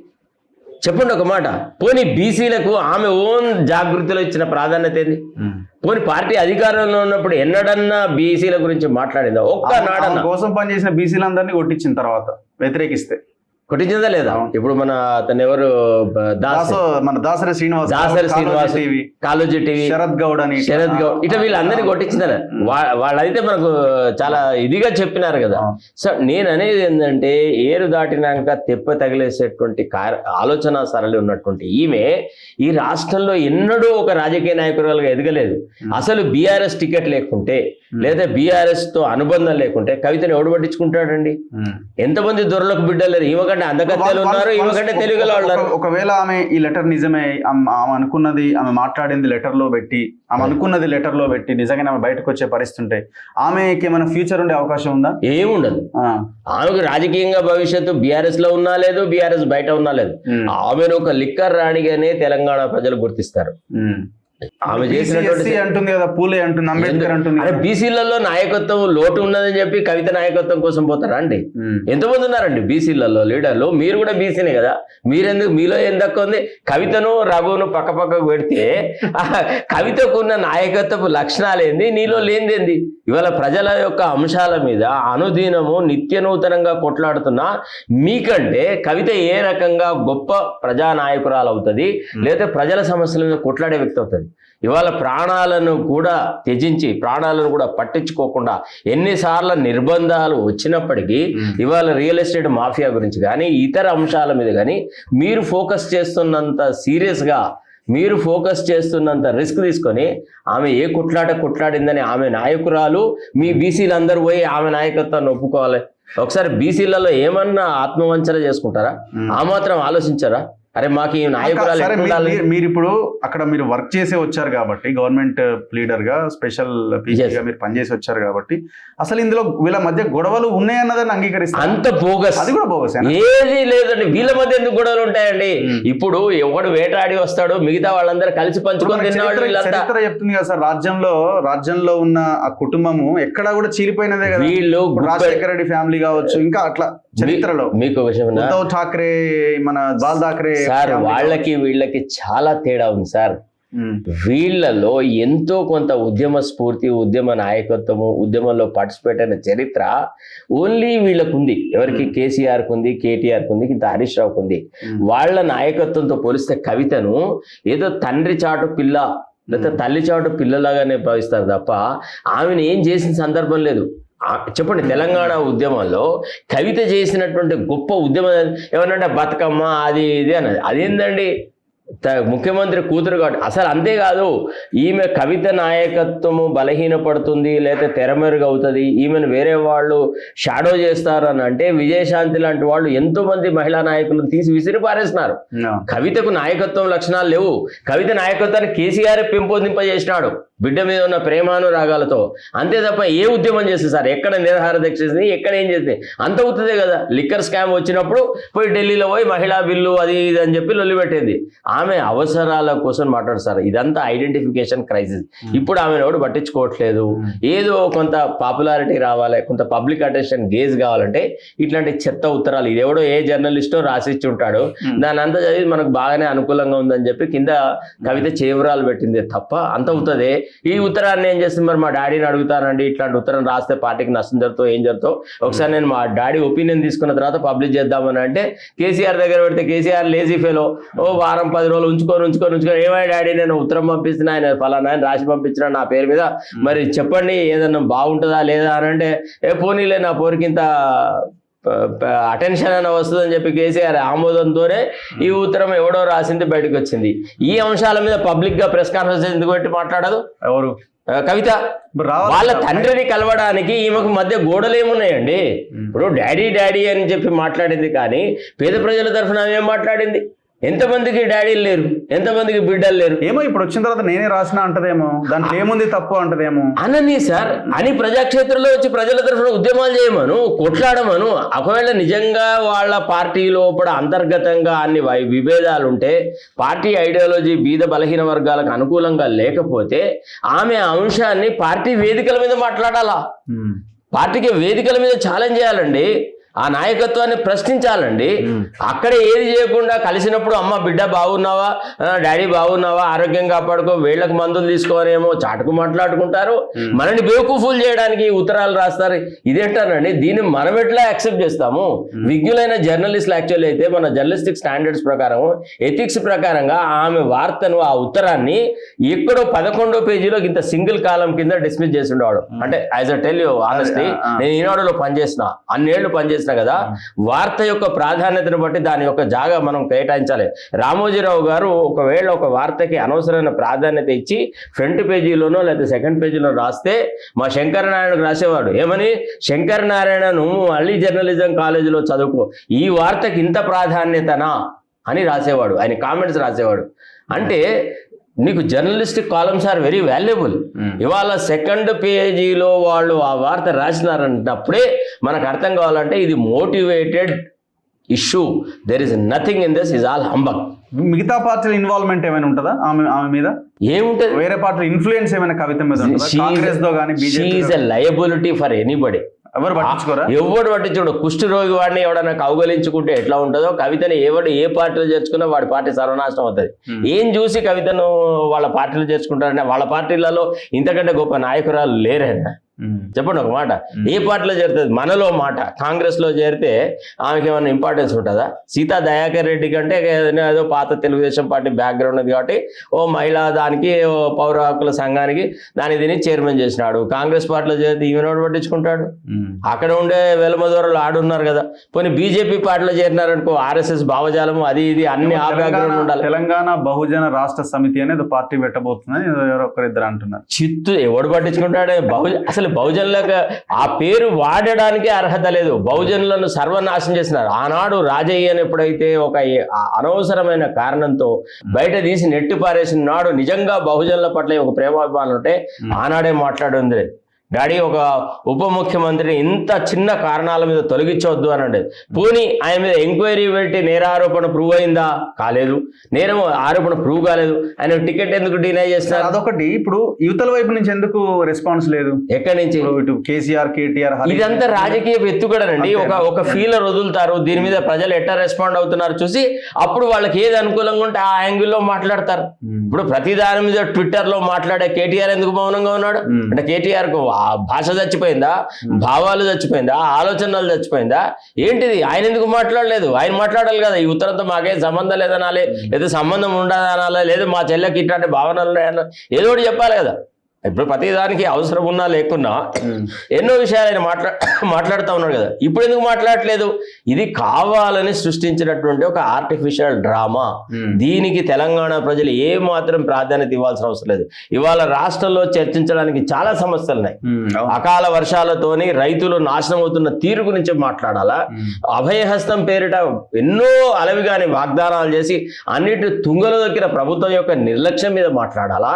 చెప్పండి ఒక మాట. పోనీ బీసీలకు ఆమె ఓన్ జాగృతిలో ఇచ్చిన ప్రాధాన్యత ఏంది? పోనీ పార్టీ అధికారంలో ఉన్నప్పుడు ఎన్నడన్నా బీసీల గురించి మాట్లాడిందా? ఒక్క నాడన్నా కోసం పనిచేసిన బీసీలందరినీ కొట్టించిన తర్వాత వ్యతిరేకిస్తే కొట్టించిందా లేదా? ఇప్పుడు మన అతను ఎవరు, దాసరి శ్రీనివాస్, కాళోజీ టీవీ, శరద్ గౌడ్ ఇట్లా వీళ్ళందరినీ కొట్టించిందా? వాళ్ళైతే మనకు చాలా ఇదిగా చెప్పినారు కదా. సో నేను అనేది ఏంటంటే, ఏరు దాటినాక తెప్ప తగిలేసేటువంటి ఆలోచన సరళి ఉన్నటువంటి ఈమె ఈ రాష్ట్రంలో ఎన్నడూ ఒక రాజకీయ నాయకురాలుగా ఎదగలేదు. అసలు బీఆర్ఎస్ టికెట్ లేకుంటే, లేదా బీఆర్ఎస్ తో అనుబంధం లేకుంటే కవితను ఎవడు పట్టించుకుంటాడండి? ఎంతమంది దొరలకు బిడ్డలేరు? ఈమెకంటే అందగత్తెలు ఉన్నారు, ఈమెకంటే తెలుగులో ఉన్నారు. ఒకవేళ ఆమె ఈ లెటర్ నిజమే, ఆమె అనుకున్నది, ఆమె మాట్లాడింది లెటర్ లో పెట్టి, ఆమె అనుకున్నది లెటర్ లో పెట్టి నిజంగానే ఆమె బయటకు వచ్చే పరిస్థితి ఉంటే ఆమెకి ఏమైనా ఫ్యూచర్ ఉండే అవకాశం ఉందా? ఏముండదు. ఆమెకు రాజకీయంగా భవిష్యత్తు బీఆర్ఎస్ లో ఉన్నా లేదు, బీఆర్ఎస్ బయట ఉన్నా లేదు. ఆమెను ఒక లిక్కర్ రాణిగానే తెలంగాణ ప్రజలు గుర్తిస్తారు. ఆమె అంటుంది కదా, పూలే అంటుంది, అంబేద్కర్ అంటుంది. అరే బీసీలలో నాయకత్వం లోటు ఉన్నదని చెప్పి కవిత నాయకత్వం కోసం పోతారా అండి? ఎంతమంది ఉన్నారండి బీసీలలో లీడర్లు? మీరు కూడా బీసీనే కదా. మీరెందుకు, మీలో ఎందుకు ఉంది? కవితను రఘువును పక్క పక్కకు పెడితే కవితకు ఉన్న నాయకత్వపు లక్షణాలు ఏంది, నీలో లేనిదేంది? ఇవాళ ప్రజల యొక్క అంశాల మీద అనుదినము నిత్య నూతనంగా కొట్లాడుతున్నా మీకంటే కవిత ఏ రకంగా గొప్ప ప్రజానాయకురాలు అవుతుంది, లేదా ప్రజల సమస్యల మీద కొట్లాడే వ్యక్తి అవుతుంది? ఇవాళ ప్రాణాలను కూడా త్యజించి, ప్రాణాలను కూడా పట్టించుకోకుండా ఎన్నిసార్లు నిర్బంధాలు వచ్చినప్పటికీ ఇవాళ రియల్ ఎస్టేట్ మాఫియా గురించి కానీ ఇతర అంశాల మీద కానీ మీరు ఫోకస్ చేస్తున్నంత సీరియస్గా, మీరు ఫోకస్ చేస్తున్నంత రిస్క్ తీసుకొని ఆమె ఏ కొట్లాడిందని ఆమె నాయకురాలు, మీ బీసీలందరూ పోయి ఆమె నాయకత్వాన్ని ఒప్పుకోవాలి. ఒకసారి బీసీలలో ఏమన్నా ఆత్మవంచన చేసుకుంటారా? ఆ మాత్రం ఆలోచించారా? అరే మాకు ఈ నాయకురాలు. మీరు ఇప్పుడు అక్కడ మీరు వర్క్ చేసే వచ్చారు కాబట్టి, గవర్నమెంట్ లీడర్ గా, స్పెషల్ పీసీగా మీరు పనిచేసి వచ్చారు కాబట్టి, అసలు ఇందులో వీళ్ళ మధ్య గొడవలు ఉన్నాయన్నదాన్ని అంగీకరిస్తారు. అంత బోగస్, అది కూడా బోగస్. ఏది లేదండి. వీళ్ళ మధ్య ఎందుకు గొడవలు ఉంటాయండి? ఇప్పుడు ఎవడు వేటాడి వస్తాడు, మిగతా వాళ్ళందరూ కలిసి పంచుకొని తిన్నవాళ్ళు. చరిత్ర చెప్తుంది కదా సార్, రాజ్యంలో ఉన్న ఆ కుటుంబము ఎక్కడా కూడా చీలిపోయినదే కదా. వీళ్ళు రాజశేఖర రెడ్డి ఫ్యామిలీ కావచ్చు, ఇంకా అట్లా చరిత్రలో మీకు విషయం, ఉద్ధవ్ ఠాక్రే, మన బాల్ ఠాక్రే సార్, వాళ్ళకి వీళ్ళకి చాలా తేడా ఉంది సార్. వీళ్ళలో ఎంతో కొంత ఉద్యమ స్ఫూర్తి, ఉద్యమ నాయకత్వము, ఉద్యమంలో పార్టిసిపేట్ అయిన చరిత్ర ఓన్లీ వీళ్ళకు ఉంది. ఎవరికి? కేసీఆర్కు ఉంది, కేటీఆర్కు ఉంది, ఇంత హరీష్ రావుకు ఉంది. వాళ్ళ నాయకత్వంతో పోలిస్తే కవితను ఏదో తండ్రి చాటు పిల్ల లేదా తల్లి చాటు పిల్లలాగానే భావిస్తారు తప్ప ఆమెను ఏం చేసిన సందర్భం లేదు. చెప్పండి, తెలంగాణ ఉద్యమంలో కవిత చేసినటువంటి గొప్ప ఉద్యమం ఏమన్నంటే బతుకమ్మ అది ఇది అన్నది. అదేందండి? ముఖ్యమంత్రి కూతురు కాబట్టి. అసలు అంతేకాదు, ఈమె కవిత నాయకత్వము బలహీనపడుతుంది లేదా తెరమెరుగు అవుతుంది, ఈమెను వేరే వాళ్ళు షాడో చేస్తారు అని అంటే విజయశాంతి లాంటి వాళ్ళు ఎంతో మంది మహిళా నాయకులను తీసి విసిరి పారేస్తున్నారు. కవితకు నాయకత్వం లక్షణాలు లేవు. కవిత నాయకత్వాన్ని కేసీఆర్ పెంపొందింపజేసినాడు బిడ్డ మీద ఉన్న ప్రేమానురాగాలతో. అంతే తప్ప ఏ ఉద్యమం చేస్తుంది సార్? ఎక్కడ నిరాహార దీక్ష చేసింది, ఎక్కడ ఏం చేసింది? అంత అవుతుంది కదా. లిక్కర్ స్కామ్ వచ్చినప్పుడు పోయి ఢిల్లీలో పోయి మహిళా బిల్లు అది ఇది అని చెప్పి లొల్లి పెట్టింది. ఆమె అవసరాల కోసం మాట్లాడుతారు. ఇదంతా ఐడెంటిఫికేషన్ క్రైసిస్. ఇప్పుడు ఆమెను ఎవడు పట్టించుకోవట్లేదు. ఏదో కొంత పాపులారిటీ రావాలి, కొంత పబ్లిక్ అటెన్షన్ గేజ్ కావాలంటే ఇట్లాంటి చెత్త ఉత్తరాలు, ఇది ఎవడో ఏ జర్నలిస్టో రాసిచ్చి ఉంటాడు, దాని అంతా చదివి మనకు బాగానే అనుకూలంగా ఉందని చెప్పి కింద కవిత చేవరాలు పెట్టింది తప్ప అంత అవుతుంది. ఈ ఉత్తరాన్ని ఏం చేస్తుంది, మరి మా డాడీని అడుగుతానండి, ఇట్లాంటి ఉత్తరం రాస్తే పార్టీకి నష్టం జరుగుతుందో ఏం జరుగుతుందో ఒకసారి నేను మా డాడీ ఒపీనియన్ తీసుకున్న తర్వాత పబ్లిష్ చేద్దామని అంటే కేసీఆర్ దగ్గర పెడితే కేసీఆర్ లేజీ ఫెలో, ఓ వారం 10 రోజులు ఉంచుకొని ఏమై డాడీ నేను ఉత్తరం పంపిస్తున్నా, ఆయన ఫలానా ఆయన రాసి పంపించిన నా పేరు మీద, మరి చెప్పండి ఏదన్నా బాగుంటుందా లేదా అని అంటే పోనీలే నా పోరికింత అటెన్షన్ అయినా వస్తుందని చెప్పి కేసీఆర్ ఆమోదంతోనే ఈ ఉత్తరం ఎవడో రాసింది బయటకు వచ్చింది. ఈ అంశాల మీద పబ్లిక్ గా ప్రెస్ కాన్ఫరెన్స్ ఎందుకు పెట్టి మాట్లాడదు ఎవరు? కవిత. వాళ్ళ తండ్రిని కలవడానికి ఈమెకు మధ్య గోడలు ఏమున్నాయండి? ఇప్పుడు డాడీ అని చెప్పి మాట్లాడింది, కానీ పేద ప్రజల తరఫున ఏం మాట్లాడింది? ఎంతమందికి డాడీలు లేరు, ఎంతమందికి బిడ్డలు లేరు? ఏమో ఇప్పుడు వచ్చిన తర్వాత నేనే రాసిన అంటదేమో, దాంట్లో ఏముంది తప్పు అంటదేమో అనని సార్ అని ప్రజాక్షేత్రంలో వచ్చి ప్రజల తరఫున ఉద్యమాలు చేయమను, కొట్లాడమను. ఒకవేళ నిజంగా వాళ్ళ పార్టీ లోపల అంతర్గతంగా అన్ని విభేదాలు ఉంటే, పార్టీ ఐడియాలజీ బీద బలహీన వర్గాలకు అనుకూలంగా లేకపోతే ఆమె అంశాన్ని పార్టీ వేదికల మీద మాట్లాడాలా, పార్టీకి వేదికల మీద ఛాలెంజ్ చేయాలండి, ఆ నాయకత్వాన్ని ప్రశ్నించాలండి. అక్కడ ఏది చేయకుండా కలిసినప్పుడు అమ్మ బిడ్డ బాగున్నావా, డాడీ బాగున్నావా, ఆరోగ్యం కాపాడుకో, వేళ్లకు మందులు తీసుకోవాలేమో చాటుకు మాట్లాడుకుంటారు. మనని బేవకూఫులు చేయడానికి ఉత్తరాలు రాస్తారు. ఇదేంటానండి, దీన్ని మనం ఎట్లా యాక్సెప్ట్ చేస్తాము? విజ్ఞులైన జర్నలిస్టులు యాక్చువల్లీ అయితే మన జర్నలిస్టిక్ స్టాండర్డ్స్ ప్రకారం, ఎథిక్స్ ప్రకారంగా ఆమె వార్తను, ఆ ఉత్తరాన్ని ఎక్కడో 11వ పేజీలో ఇంత సింగిల్ కాలం కింద డిస్మిస్ చేసి ఉండేవాడు. అంటే as a tell you honestly, నేను ఈనాడులో పనిచేసిన, అన్నేళ్లు పనిచేసిన కదా, వార్త యొక్క ప్రాధాన్యతను బట్టి దాని యొక్క జాగా మనం కేటాయించాలి. రామోజీరావు గారు ఒకవేళ ఒక వార్తకి అనవసరమైన ప్రాధాన్యత ఇచ్చి ఫ్రంట్ పేజీలోనో లేదా సెకండ్ పేజీలో రాస్తే మా శంకరనారాయణకు రాసేవాడు ఏమని, శంకరనారాయణ నువ్వు మళ్ళీ జర్నలిజం కాలేజీలో చదువుకో, ఈ వార్తకి ఇంత ప్రాధాన్యతనా అని రాసేవాడు, ఆయన కామెంట్స్ రాసేవాడు. అంటే నీకు journalistic columns are very valuable. ఇవాళ సెకండ్ పేజీలో వాళ్ళు ఆ వార్త రాసినారంటప్పుడే మనకు అర్థం కావాలంటే ఇది motivated issue. There is nothing in this, is all humbug. మిగతా పార్టీల ఇన్వాల్వ్మెంట్ ఏమైనా ఉంటుందా ఆమె మీద? ఏముంటది? వేరే పార్టీల ఇన్ఫ్లుయెన్స్ ఏమైనా కవిత మీద ఉంటుందా? కాంగ్రెస్ తో కానీ BJP? She is a liability for anybody. ఎవరు పట్టించుకోరా? ఎవడు పట్టించుకోడు. కుష్టి రోగి వాడిని ఎవడన్నా కౌగలించుకుంటే ఎట్లా ఉంటుందో, కవితని ఏ పార్టీలో చేర్చుకున్నా వాడి పార్టీ సర్వనాశనం అవుతుంది. ఏం చూసి కవితను వాళ్ళ పార్టీలో చేర్చుకుంటారంటే, వాళ్ళ పార్టీలలో ఇంతకంటే గొప్ప నాయకురాలు లేరైనా? చెప్పండి ఒక మాట. ఏ పార్టీలో చేరుతుంది? మనలో మాట. కాంగ్రెస్ లో చేరితే ఆమెకి ఏమైనా ఇంపార్టెన్స్ ఉంటుందా? సీతా దయాకర్ రెడ్డి కంటే ఏదో పాత తెలుగుదేశం పార్టీ బ్యాక్గ్రౌండ్ ఉంది కాబట్టి ఓ మహిళా దానికి, ఓ పౌర హక్కుల సంఘానికి దాని దీన్ని చైర్మన్ చేసినాడు. కాంగ్రెస్ పార్టీలో చేరితే ఈమెనోడు పట్టించుకుంటాడు? అక్కడ ఉండే వెలమదూరలు ఆడున్నారు కదా. పోనీ బీజేపీ పార్టీలో చేరినారనుకో, ఆర్ఎస్ఎస్ భావజాలము అది ఇది అన్ని ఆ బ్యాక్గ్రౌండ్ ఉండాలి. తెలంగాణ బహుజన రాష్ట్ర సమితి అనేది పార్టీ పెట్టబోతుందని ఎవరొకరిద్దరు అంటున్నారు. చిత్తు ఎవడు పట్టించుకుంటాడే? అసలు బహుజనులకు ఆ పేరు వాడడానికి అర్హత లేదు. బహుజనులను సర్వనాశనం చేసినారు. ఆనాడు రాజయ్యను ఎప్పుడైతే ఒక అనవసరమైన కారణంతో బయట తీసి నెట్టి పారేసిన నాడు నిజంగా బహుజనుల పట్ల ఒక ప్రేమాభిమానం ఉంటే ఆనాడే మాట్లాడింది. డాడీ ఒక ఉప ముఖ్యమంత్రిని ఇంత చిన్న కారణాల మీద తొలగించవద్దు అనండి. పోనీ ఆయన మీద ఎంక్వైరీ పెట్టి నేరారోపణ ప్రూవ్ అయిందా? కాలేదు. నేరం ఆరోపణ ప్రూవ్ కాలేదు. ఆయన టికెట్ ఎందుకు డినై చేస్తారు? అదొకటి. ఇప్పుడు యువతల వైపు నుంచి ఎందుకు రెస్పాన్స్ లేదు? ఎక్కడి నుంచి? ఇటు కేసీఆర్, కేటీఆర్, ఇదంతా రాజకీయ ఎత్తుగడనండి. ఒక ఫీలర్ వదులుతారు, దీని మీద ప్రజలు ఎట్లా రెస్పాండ్ అవుతున్నారు చూసి అప్పుడు వాళ్ళకి ఏది అనుకూలంగా ఉంటే ఆ యాంగిల్లో మాట్లాడతారు. ఇప్పుడు ప్రతి దాని మీద ట్విట్టర్ లో మాట్లాడే కేటీఆర్ ఎందుకు మౌనంగా ఉన్నాడు? అంటే కేటీఆర్ కు భాష చచ్చిపోయిందా? భావాలు చచ్చిపోయిందా? ఆలోచనలు చచ్చిపోయిందా? ఏంటిది? ఆయన ఎందుకు మాట్లాడలేదు? ఆయన మాట్లాడాలి కదా. ఈ ఉత్తరంతో మాకేం సంబంధం లేదనాలి, లేదా సంబంధం ఉండదనాలి, లేదా మా చెల్లెకి ఇట్లాంటి భావనలు ఏదో ఒకటి చెప్పాలి కదా. ఇప్పుడు ప్రతిదానికి అవసరం ఉన్నా లేకున్నా ఎన్నో విషయాలు ఆయన మాట్లాడుతూ ఉన్నాడు కదా. ఇప్పుడు ఎందుకు మాట్లాడట్లేదు? ఇది కావాలని సృష్టించినటువంటి ఒక ఆర్టిఫిషియల్ డ్రామా. దీనికి తెలంగాణ ప్రజలు ఏ మాత్రం ప్రాధాన్యత ఇవ్వాల్సిన అవసరం లేదు. ఇవాళ రాష్ట్రంలో చర్చించడానికి చాలా సమస్యలు ఉన్నాయి. అకాల వర్షాలతోని రైతులు నాశనం అవుతున్న తీరు గురించి మాట్లాడాలా? అభయహస్తం పేరిట ఎన్నో అలవిగాని వాగ్దానాలు చేసి అన్నిటి తుంగలో దొక్కిన ప్రభుత్వం యొక్క నిర్లక్ష్యం మీద మాట్లాడాలా?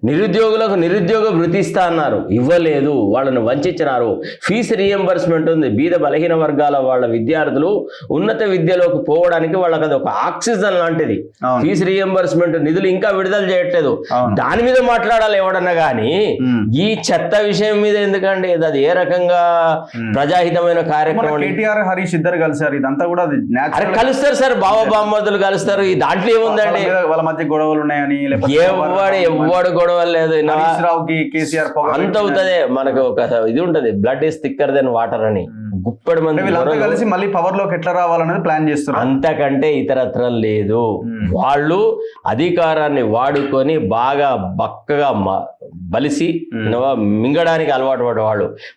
నిరుద్యోగులకు నిరుద్యోగ వృత్తి ఇస్తా అన్నారు, ఇవ్వలేదు, వాళ్ళను వంచినారు. ఫీజు రీఎంబర్స్మెంట్ ఉంది. బీద బలహీన వర్గాల వాళ్ళ విద్యార్థులు ఉన్నత విద్యలోకి పోవడానికి వాళ్ళకి అది ఒక ఆక్సిజన్ లాంటిది. ఫీజు రీఎంబర్స్మెంట్ నిధులు ఇంకా విడుదల చేయట్లేదు. దాని మీద మాట్లాడాలి ఎవడన్నా కానీ ఈ చెత్త విషయం మీద ఎందుకండి? అది ఏ రకంగా ప్రజాహితమైన కార్యక్రమం? కేటీఆర్, హరీష్ ఇద్దరు కలిసారు. ఇదంతా కూడా కలుస్తారు సార్, బావ బామ్మదులు కలుస్తారు. ఈ దాంట్లో ఏముందండి? వాళ్ళ మధ్య గొడవలు ఉన్నాయని ఎవడు గొడవ లేదు హరీష్ రావుకి కేసీఆర్ పొగ అంత అవుతుంది. మనకు ఒక ఇది ఉంటది, blood is thicker then water అని. గుప్పెడు మంది వీళ్ళంతా కలిసి మళ్ళీ పవర్ లోకి ఎట్లా రావాలనేది ప్లాన్ చేస్తున్నారు. అంతకంటే ఇతరత్రం లేదు. వాళ్ళు అధికారాన్ని వాడుకొని బాగా బక్కగా బలిసి మింగడానికి అలవాటు పడే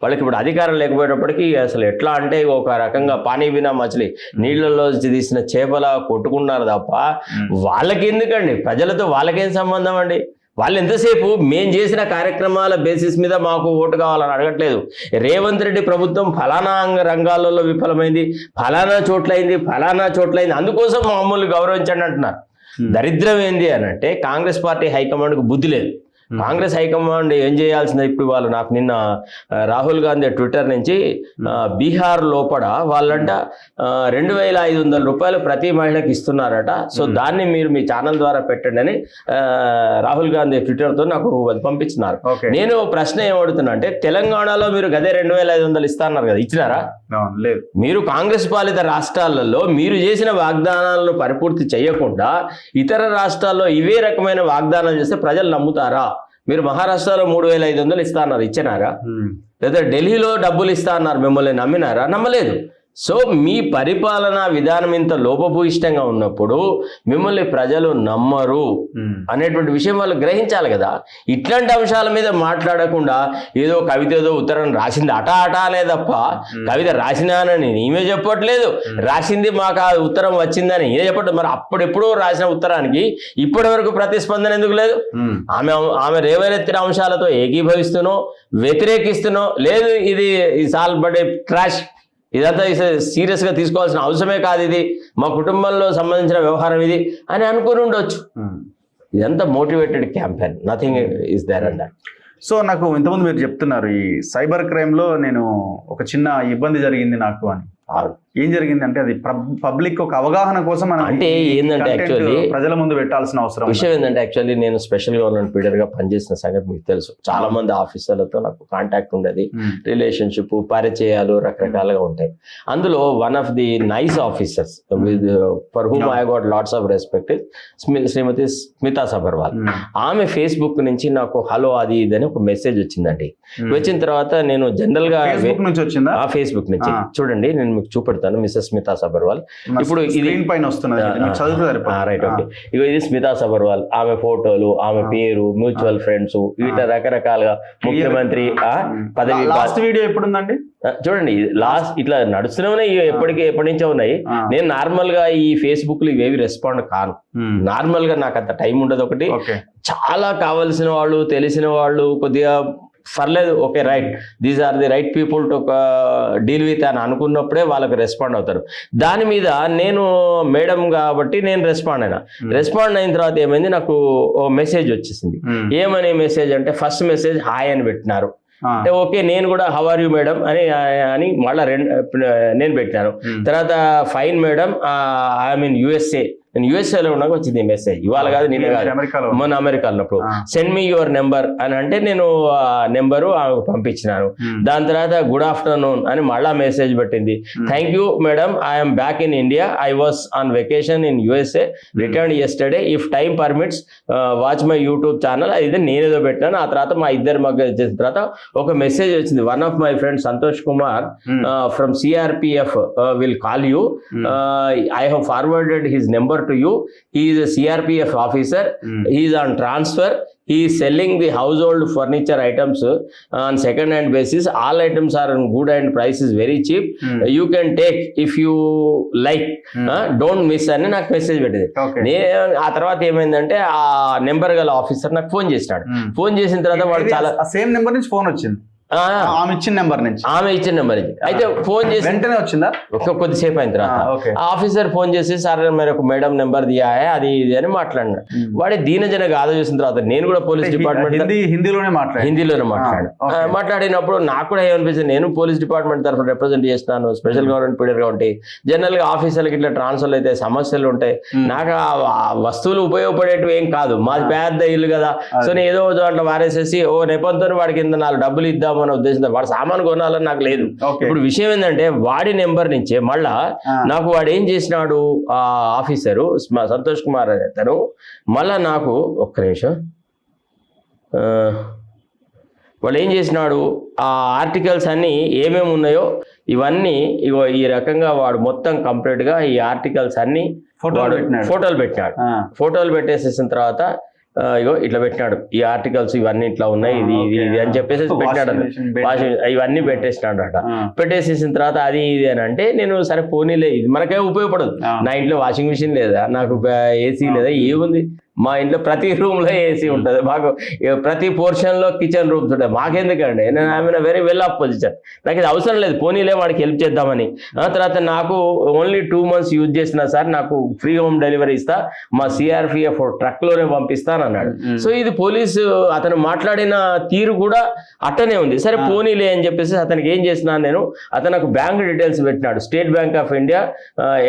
వాళ్ళకి ఇప్పుడు అధికారం లేకపోయేటప్పటికి అసలు ఎట్లా అంటే ఒక రకంగా పానీ బినా మచిలి, నీళ్లలో తీసిన చేపలా కొట్టుకున్నారు తప్ప వాళ్ళకి ఎందుకండి, ప్రజలతో వాళ్ళకేం సంబంధం అండి? వాళ్ళు ఎంతసేపు మేం చేసిన కార్యక్రమాల బేసిస్ మీద మాకు ఓటు కావాలని అడగట్లేదు. రేవంత్ రెడ్డి ప్రభుత్వం ఫలానా రంగాలలో విఫలమైంది, ఫలానా చోట్లయింది, అందుకోసం మమ్మల్ని గౌరవించండి అంటున్నారు. దరిద్రం ఏంది అని అంటే కాంగ్రెస్ పార్టీ హైకమాండ్కు బుద్ధి లేదు. కాంగ్రెస్ హైకమాండ్ ఏం చేయాల్సిందే ఇప్పుడు వాళ్ళు నాకు నిన్న రాహుల్ గాంధీ ట్విట్టర్ నుంచి బీహార్ లోపల వాళ్ళంట 2,500 రూపాయలు ప్రతి మహిళకి ఇస్తున్నారట. సో దాన్ని మీరు మీ ఛానల్ ద్వారా పెట్టండి అని రాహుల్ గాంధీ ట్విట్టర్తో నాకు పంపించినారు. నేను ప్రశ్న ఏమడుతున్నా అంటే తెలంగాణలో మీరు గదే 2,500 ఇస్తున్నారు కదా, ఇచ్చినారా? లేదు. మీరు కాంగ్రెస్ పాలిత రాష్ట్రాలలో మీరు చేసిన వాగ్దానాలను పరిపూర్తి చేయకుండా ఇతర రాష్ట్రాల్లో ఇవే రకమైన వాగ్దానాలు చేస్తే ప్రజలు నమ్ముతారా? మీరు మహారాష్ట్రలో 3,500 ఇస్తా అన్నారు, ఇచ్చినారా? లేదా ఢిల్లీలో డబ్బులు ఇస్తా అన్నారు, మిమ్మల్ని నమ్మినారా? నమ్మలేదు. సో మీ పరిపాలనా విధానం ఇంత లోపభూయిష్టంగా ఉన్నప్పుడు మిమ్మల్ని ప్రజలు నమ్మరు అనేటువంటి విషయం వాళ్ళు గ్రహించాలి కదా. ఇట్లాంటి అంశాల మీద మాట్లాడకుండా ఏదో కవిత ఏదో ఉత్తరం రాసింది అటా అనే తప్ప కవిత రాసినానని ఈమె చెప్పట్లేదు, రాసింది మాకు ఆ ఉత్తరం వచ్చిందని ఈయన చెప్పట్లేదు. మరి అప్పుడెప్పుడో రాసిన ఉత్తరానికి ఇప్పటి వరకు ప్రతిస్పందన ఎందుకు లేదు? ఆమె రేవనెత్తిన అంశాలతో ఏకీభవిస్తునో వ్యతిరేకిస్తునో లేదు, ఇది సాల్ బడే ట్రాష్, ఇదంతా సీరియస్ గా తీసుకోవాల్సిన అవసరమే కాదు, ఇది మా కుటుంబంలో సంబంధించిన వ్యవహారం ఇది అని అనుకుని ఉండొచ్చు. ఇదంతా motivated campaign, nothing is there and that. So నాకు ఇంతకుముందు మీరు చెప్తున్నారు ఈ సైబర్ క్రైమ్ లో నేను ఒక చిన్న ఇబ్బంది జరిగింది నాకు అని. ఏం జరిగింది అంటే అది పబ్లిక్ ఒక అవగాహన కోసం మనం అంటే ఏంటంటే యాక్చువల్లీ ప్రజల ముందు పెట్టాల్సిన అవసరం విషయం ఏంటంటే యాక్చువల్లీ నేను స్పెషల్ గవర్నమెంట్ పీరియడ్ గా పనిచేసిన సంగతి మీకు తెలుసు. చాలా మంది ఆఫీసర్లతో నాకు కాంటాక్ట్ ఉండేది, రిలేషన్షిప్, పరిచయాలు రకరకాలుగా ఉంటాయి. అందులో one of the nice officers with for whom I got lots of respect Shrimati Smita Sabharwal. ఆమె ఫేస్బుక్ నుంచి నాకు హలో అది ఇది అని ఒక మెసేజ్ వచ్చిందండి. వచ్చిన తర్వాత నేను జనరల్ గా ఫేస్బుక్ నుంచి చూడండి, నేను మీకు చూపెడతాను. మిస్సెస్ స్మితా సబర్వాల్. ఇప్పుడు ఇది పైన వస్తున్నది, రైట్, ఓకే. ఇక ఇది స్మితా సబర్వాల్, ఆమె ఫోటోలు, ఆమె పేరు, మ్యూచువల్ ఫ్రెండ్స్, వీటి రకరకాలుగా ముఖ్యమంత్రి పదవి. లాస్ట్ వీడియో ఎప్పుడుందండి చూడండి, లాస్ట్ ఇట్లా నడుస్తూనే ఎప్పటి నుంచో ఉన్నాయి. నేను నార్మల్ గా ఈ ఫేస్బుక్ లో ఇవేవి రెస్పాండ్ కాను. నార్మల్ గా నాకు అంత టైం ఉండదు. ఒకటి చాలా కావలసిన వాళ్ళు, తెలిసిన వాళ్ళు, కొద్దిగా పర్లేదు, okay right, these are the right people to deal with అని అనుకున్నప్పుడే వాళ్ళకి రెస్పాండ్ అవుతారు. దాని మీద నేను మేడం కాబట్టి నేను రెస్పాండ్ అయిన తర్వాత ఏమైంది, నాకు ఓ మెసేజ్ వచ్చేసింది. ఏమని మెసేజ్ అంటే ఫస్ట్ మెసేజ్ హాయ్ అని పెట్టినారు. అంటే ఓకే, నేను కూడా హౌ ఆర్ యూ మేడం అని మళ్ళీ నేను పెట్టినాను. తర్వాత fine madam, I mean USA, నేను యుఎస్ఏలో ఉన్నాక వచ్చింది మెసేజ్, ఇవాళ కాదు నిన్న కాదు, మొన్న అమెరికాలో ఉన్నప్పుడు. సెండ్ మీ యువర్ నెంబర్ అని అంటే నేను ఆ నెంబరు ఆమెకు పంపించినాను. దాని తర్వాత గుడ్ ఆఫ్టర్నూన్ అని మళ్ళా మెసేజ్ పెట్టింది. Thank you madam, I'm back in India, I was on vacation in USA, return yesterday, if time permits watch my YouTube channel. ఇది నేనేదో పెట్టాను. ఆ తర్వాత మా ఇద్దరు మగ్గ చేసిన తర్వాత ఒక మెసేజ్ వచ్చింది. One of my friend Santosh Kumar from CRPF will call you, I have forwarded his number to you. He is a CRPF officer. He is on transfer. He is selling the household furniture items on second hand basis. All items are on good and price is very cheap. You can take if you like. Don't miss అని నాకు message పెట్టింది. ఆ తర్వాత ఏమైందంటే ఆ number గల officer నాకు phone చేసినాడు. ఫోన్ చేసిన తర్వాత వాడు చాలా సేమ్ నెంబర్ నుంచి ఫోన్ వచ్చింది, ఆమె ఇచ్చిన నెంబర్ నుంచి. అయితే ఫోన్ చేసి వెంటనే వచ్చిందా, కొద్దిసేపు అయిన తర్వాత ఆఫీసర్ ఫోన్ చేసి సార్ మరి ఒక మేడం నెంబర్ దియా అది ఇది అని మాట్లాడినాడు. వాడి దీనజనగా ఆలోచించిన తర్వాత నేను కూడా పోలీస్ డిపార్ట్మెంట్ హిందీలోనే మాట్లాడినప్పుడు నాకు కూడా ఏమనిపించింది, నేను పోలీస్ డిపార్ట్మెంట్ తరఫున రిప్రజెంట్ చేస్తున్నాను, స్పెషల్ గవర్నమెంట్ పీరియడ్ గా ఉంటాయి, జనరల్ గా ఆఫీసర్లకి ఇట్లా ట్రాన్స్ఫర్లు అయితే సమస్యలు ఉంటాయి, నాకు ఆ వస్తువులు ఉపయోగపడేటివి ఏం కాదు, మాది పెద్ద ఇల్లు కదా. సో నేను ఏదో అట్లా వారేసేసి ఓ నెపంతో వాడికి ఇంత 4 డబ్బులు ఇద్దాం అనే ఉద్దేశంతో వాడు సామాను కొనాలని నాకు లేదు. ఇప్పుడు విషయం ఏంటంటే వాడి నెంబర్ నుంచే మళ్ళా నాకు వాడు ఏం చేసినాడు, ఆ ఆఫీసరు సంతోష్ కుమార్ అనే అతను మళ్ళా నాకు ఒక్క నిమిషం వాళ్ళు ఏం చేసినాడు, ఆ ఆర్టికల్స్ అన్నీ ఏమేమి ఉన్నాయో ఇవన్నీ ఇగో ఈ రకంగా వాడు మొత్తం కంప్లీట్గా ఈ ఆర్టికల్స్ అన్నీ ఫోటోలు పెట్టినాడు. ఫోటోలు పెట్టేసేసిన తర్వాత ఇగో ఇట్లా పెట్టినాడు, ఈ ఆర్టికల్స్ ఇవన్నీ ఇట్లా ఉన్నాయి, ఇది ఇది ఇది అని చెప్పేసి పెట్టినాడు. ఇవన్నీ పెట్టేసినాడు అట. పెట్టేసేసిన తర్వాత అది ఇది అని అంటే నేను సరే పోనీలే, ఇది మనకే ఉపయోగపడదు. నా ఇంట్లో వాషింగ్ మిషన్ లేదా, నాకు ఏసీ లేదా, ఏముంది, మా ఇంట్లో ప్రతి రూమ్లో ఏసీ ఉంటుంది, మాకు ప్రతి పోర్షన్లో కిచెన్ రూమ్స్ ఉంటాయి, మాకెందుకండి, నేను I very well of position, నాకు ఇది అవసరం లేదు, పోనీలే వాడికి హెల్ప్ చేద్దామని. తర్వాత నాకు ఓన్లీ 2 months యూజ్ చేసిన సార్ నాకు ఫ్రీ హోమ్ డెలివరీ ఇస్తా, మా సిఆర్పిఎఫ్ ట్రక్లోనే పంపిస్తాను అన్నాడు. సో ఇది పోలీసు అతను మాట్లాడిన తీరు కూడా అట్టనే ఉంది. సరే పోనీలే అని చెప్పేసి అతనికి ఏం చేసినాను నేను, అతను నాకు బ్యాంక్ డీటెయిల్స్ పెట్టినాడు. State bank of India